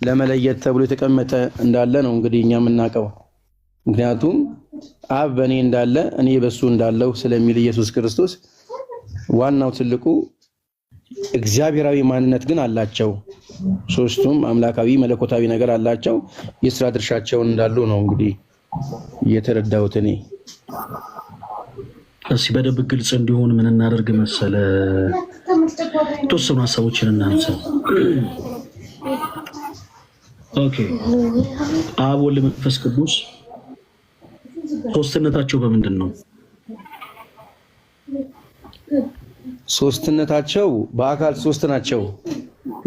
ለመለየት ተብሎ የተቀመጠ እንዳለ ነው እንግዲህ እኛ የምናውቀው። ምክንያቱም አብ በእኔ እንዳለ እኔ በሱ እንዳለው ስለሚል ኢየሱስ ክርስቶስ ዋናው ትልቁ እግዚአብሔራዊ ማንነት ግን አላቸው። ሶስቱም አምላካዊ መለኮታዊ ነገር አላቸው። የስራ ድርሻቸውን እንዳሉ ነው እንግዲህ የተረዳሁት እኔ። እስኪ በደንብ ግልጽ እንዲሆን ምን እናደርግ መሰለ፣ የተወሰኑ ሀሳቦችን እናንሳ። ኦኬ፣ አብ ወልድ መንፈስ ቅዱስ ሶስትነታቸው በምንድን ነው? ሶስትነታቸው በአካል ሶስት ናቸው።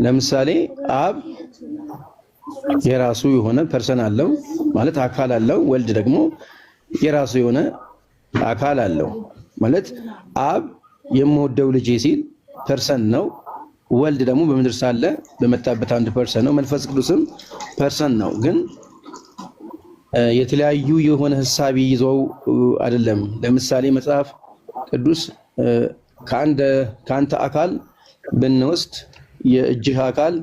ለምሳሌ አብ የራሱ የሆነ ፐርሰን አለው ማለት አካል አለው። ወልድ ደግሞ የራሱ የሆነ አካል አለው ማለት አብ የምወደው ልጄ ሲል ፐርሰን ነው። ወልድ ደግሞ በምድር ሳለ በመጣበት አንድ ፐርሰን ነው። መንፈስ ቅዱስም ፐርሰን ነው። ግን የተለያዩ የሆነ ሐሳብ ይዘው አይደለም። ለምሳሌ መጽሐፍ ቅዱስ ከአንተ አካል ብንወስድ የእጅህ አካል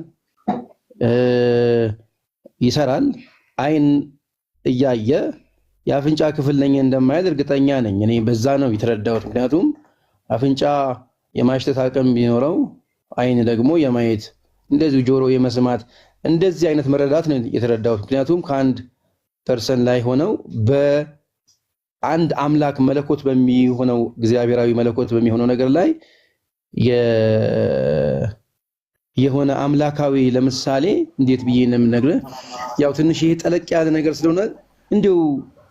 ይሰራል። አይን እያየ የአፍንጫ ክፍል ነኝ እንደማይል እርግጠኛ ነኝ። እኔ በዛ ነው የተረዳሁት። ምክንያቱም አፍንጫ የማሽተት አቅም ቢኖረው አይን ደግሞ የማየት እንደዚሁ ጆሮ የመስማት እንደዚህ አይነት መረዳት ነው የተረዳሁት። ምክንያቱም ከአንድ ፐርሰን ላይ ሆነው በአንድ አምላክ መለኮት በሚሆነው እግዚአብሔራዊ መለኮት በሚሆነው ነገር ላይ የሆነ አምላካዊ ለምሳሌ እንዴት ብዬ ነው የምነግርህ? ያው ትንሽ ይሄ ጠለቅ ያለ ነገር ስለሆነ እንዲሁ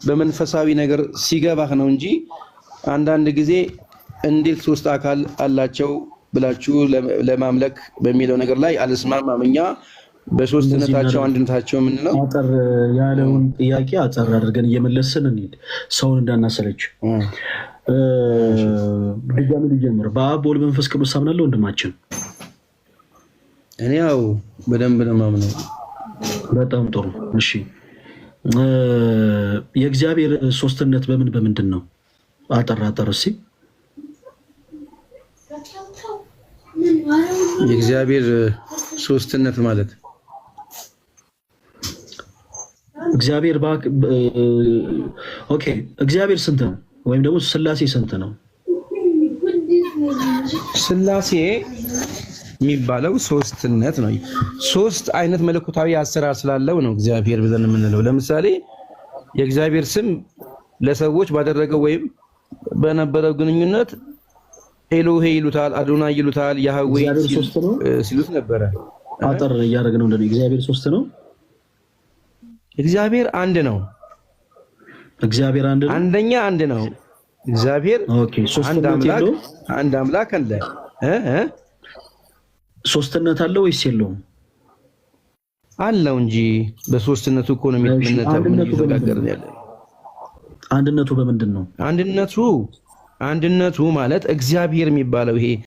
በመንፈሳዊ ነገር ሲገባህ ነው እንጂ አንዳንድ ጊዜ እንዴት ሶስት አካል አላቸው ብላችሁ ለማምለክ በሚለው ነገር ላይ አልስማማም። እኛ በሶስትነታቸው አንድነታቸው የምንለው አጠር ያለውን ጥያቄ አጠር አድርገን እየመለስን እንሂድ፣ ሰውን እንዳናሰለች። ድጋሚ ልጀምር። በአብ በወልድ በመንፈስ ቅዱስ አምናለሁ ወንድማችን። እኔ ያው በደንብ ነው የማምነው። በጣም ጥሩ። እሺ፣ የእግዚአብሔር ሶስትነት በምንድን ነው? አጠር እስኪ። የእግዚአብሔር ሶስትነት ማለት እግዚአብሔር ኦኬ፣ እግዚአብሔር ስንት ነው? ወይም ደግሞ ስላሴ ስንት ነው? ስላሴ የሚባለው ሶስትነት ነው። ሶስት አይነት መለኮታዊ አሰራር ስላለው ነው እግዚአብሔር ብለን የምንለው። ለምሳሌ የእግዚአብሔር ስም ለሰዎች ባደረገው ወይም በነበረው ግንኙነት ኤሎሄ ይሉታል፣ አዶናይ ይሉታል፣ ያህዌ ሲሉት ነበረ። አጠር እያደረግነው እንደው እግዚአብሔር ሶስት ነው? እግዚአብሔር አንድ ነው። እግዚአብሔር አንድ ነው። አንደኛ አንድ ነው። እግዚአብሔር አንድ አምላክ አለ። ሶስትነት አለው ወይስ የለውም? አለው እንጂ በሶስትነቱ እኮ ነው የምንተጋገርን ያለ። አንድነቱ በምንድን ነው? አንድነቱ ማለት እግዚአብሔር የሚባለው ይሄ